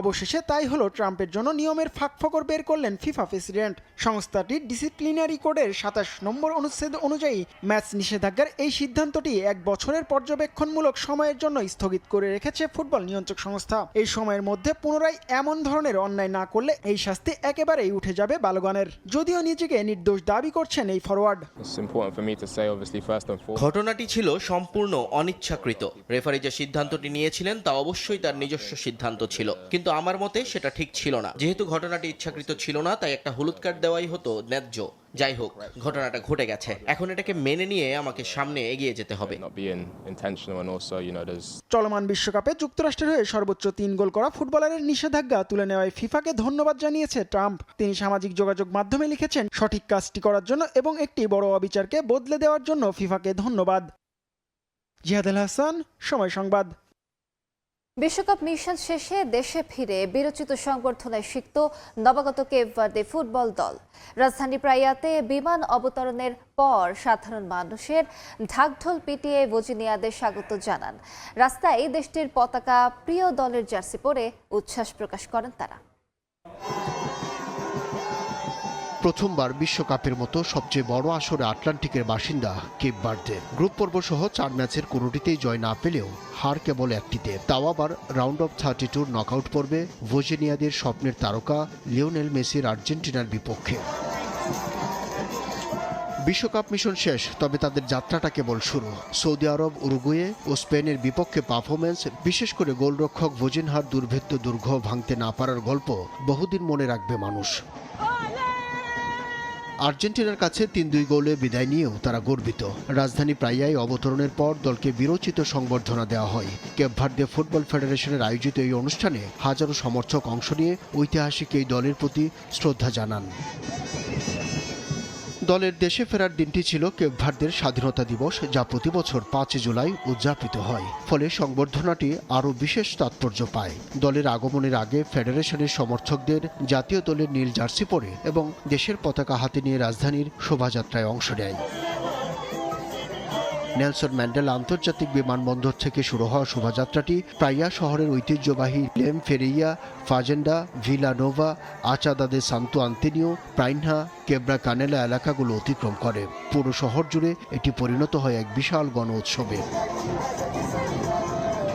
অবশেষে তাই হলো, ট্রাম্পের জন্য নিয়মের ফাঁকফোকর বের করলেন ফিফা প্রেসিডেন্ট। সংস্থাটির ডিসিপ্লিনারি কোডের 27 নম্বর অনুচ্ছেদ অনুযায়ী ম্যাচ নিষেধাজ্ঞার এই সিদ্ধান্তটি 1 বছরের পর্যবেক্ষণমূলক সময়ের জন্য স্থগিত করে রেখেছে ফুটবল নিয়ন্ত্রক সংস্থা। এই সময়ের মধ্যে পুনরায় এমন ধরনের অন্যায় না করলে এই শাস্তি একেবারেই উঠে যাবে বালোগানের। যদিও নিজেকে নির্দোষ দাবি করছেন এই ফরওয়ার্ড। ঘটনাটি ছিল সম্পূর্ণ অনিচ্ছাকৃত। রেফারি যে সিদ্ধান্তটি নিয়েছিলেন তা অবশ্যই তার নিজস্ব সিদ্ধান্ত ছিল, কিন্তু আমার মতে সেটা ঠিক ছিল না। যেহেতু ঘটনাটি ইচ্ছাকৃত ছিল না, তাই একটা হলুদ কার্ড দেওয়াই হতো ন্যায্য। যাই হোক, ঘটনাটা ঘটে গেছে, এখন এটাকে মেনে নিয়ে আমাকে সামনে এগিয়ে যেতে হবে। চলমান বিশ্বকাপে যুক্তরাষ্ট্রের হয়ে সর্বোচ্চ 3 গোল করা ফুটবলারের নিষেধাজ্ঞা তুলে নেওয়ায় ফিফাকে ধন্যবাদ জানিয়েছে ট্রাম্প। তিনি সামাজিক যোগাযোগ মাধ্যমে লিখেছেন, সঠিক কাজটি করার জন্য এবং একটি বড় অবিচারকে বদলে দেওয়ার জন্য ফিফাকে ধন্যবাদ। জিহাদ আল হাসান, সময় সংবাদ। বিশ্বকাপ মিশন শেষে দেশে ফিরে বিরচিত সংবর্ধনায় সিক্ত নবাগত কেপ ভার্দে ফুটবল দল। রাজধানী প্রাইয়াতে বিমান অবতরণের পর সাধারণ মানুষের ঢাকঢোল পিটিয়ে ভোজিনিয়াদের স্বাগত জানান। রাস্তায় দেশটির পতাকা, প্রিয় দলের জার্সি পরে উচ্ছ্বাস প্রকাশ করেন তারা। প্রথমবার বিশ্বকাপের মতো সবচেয়ে বড় আসরে আটলান্টিকের বাসিন্দা কেপ ভার্দে। গ্রুপ পর্ব সহ 4 ম্যাচের কোনোটিতেই জয় না পেলেও হার কেবল একটিতে, তাও আবার রাউন্ড অফ 32 নকআউট পর্বে ভোজিনিয়াদের স্বপ্নের তারকা লিওনেল মেসির আর্জেন্টিনার বিপক্ষে। বিশ্বকাপ মিশন শেষ, তবে তাদের যাত্রাটা কেবল শুরু। সৌদি আরব, উরুগুয়ে ও স্পেনের বিপক্ষে পারফরমেন্স, বিশেষ করে গোলরক্ষক ভোজিনহার দুর্ভেদ্য দুর্গ ভাঙতে না পারার গল্প বহুদিন মনে রাখবে মানুষ। আর্জেন্টিনার কাছে 3-2 গোলে বিদায় নিয়েও তারা গর্বিত। রাজধানী প্রাইয়ায় অবতরণের পর দলকে বিরচিত সংবর্ধনা দেওয়া হয়। কেপ ভার্দে ফুটবল ফেডারেশনের আয়োজিত এই অনুষ্ঠানে হাজারো সমর্থক অংশ নিয়ে ঐতিহাসিক এই দলের প্রতি শ্রদ্ধা জানান। দলের দেশে ফেরার দিনটি ছিল কেপ ভার্দের স্বাধীনতা দিবস, যা প্রতি বছর 5 জুলাই উদযাপিত হয়। ফলে সংবর্ধনাটি আরও বিশেষ তাৎপর্য পায়। দলের আগমনের আগে ফেডারেশনের সমর্থকদের জাতীয় দলের নীল জার্সি পরে এবং দেশের পতাকা হাতে নিয়ে রাজধানীর শোভাযাত্রায় অংশ নেয়। নেলসন ম্যান্ডেলা আন্তর্জাতিক বিমানবন্দর থেকে শুরু হওয়া শোভাযাত্রাটি প্রাইয়া শহরের ঐতিহ্যবাহী লেম ফেরেইয়া, ফাজেন্ডা, ভিলা নোভা, আচাদা দে সান্তো আন্তেনিও, প্রাইনহা, কেব্রা কানেলা এলাকাগুলো অতিক্রম করে। পুরো শহর জুড়ে এটি পরিণত হয় এক বিশাল গণ উৎসবে।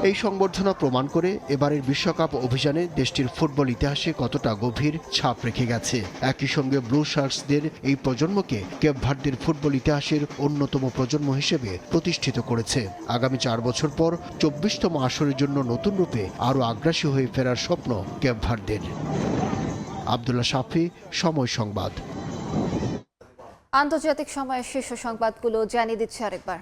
এই সংবর্ধনা প্রমাণ করে এবারের বিশ্বকাপ অভিযানে দেশটির ফুটবল ইতিহাসে কতটা গভীর ছাপ রেখে গেছে। একই সঙ্গে ব্লু শার্টসদের এই প্রজন্মকে কেপ ভার্দের ফুটবল ইতিহাসের অন্যতম প্রজন্ম হিসেবে প্রতিষ্ঠিত করেছে। আগামী 4 বছর পর 24তম আসরের জন্য নতুন রূপে আরও আগ্রাসী হয়ে ফেরার স্বপ্ন কেপ ভার্দের। আব্দুল্লাহ শাফি, সময় সংবাদ। আন্তর্জাতিক সময়ের শীর্ষ সংবাদগুলো জানিয়ে দিচ্ছে আরেকবার।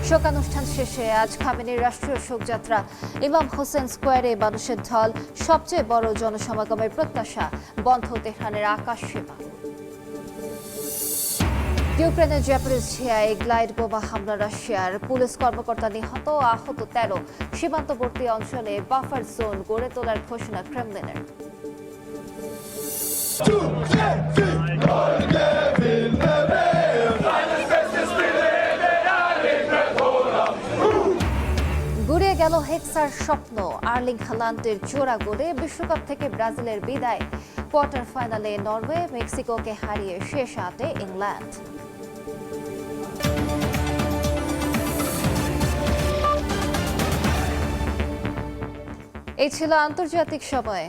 শোকানুষ্ঠান শেষে আজ খামেনির রাষ্ট্রীয় শোকযাত্রা। ইমাম হোসেন স্কোয়ারে মানুষের ঢল, সবচেয়ে বড় জনসমাগমের প্রত্যাশা, বন্ধ তেহরানের আকাশসীমা। ইউক্রেনের জ্যাপরিজিয়ায় গ্লাইড বোমা হামলা রাশিয়ার, পুলিশ কর্মকর্তা নিহত, আহত 13। সীমান্তবর্তী অঞ্চলে বাফার জোন গড়ে তোলার ঘোষণা ক্রেমলিনের। গুড়িয়ে গেল হেক্সার স্বপ্ন, আর্লিং হালান্ডের জোড়া গোলে বিশ্বকাপ থেকে ব্রাজিলের বিদায়। কোয়ার্টার ফাইনালে নরওয়ে মেক্সিকোকে হারিয়ে শেষ 8-এ ইংল্যান্ড। এই ছিল আন্তর্জাতিক সময়।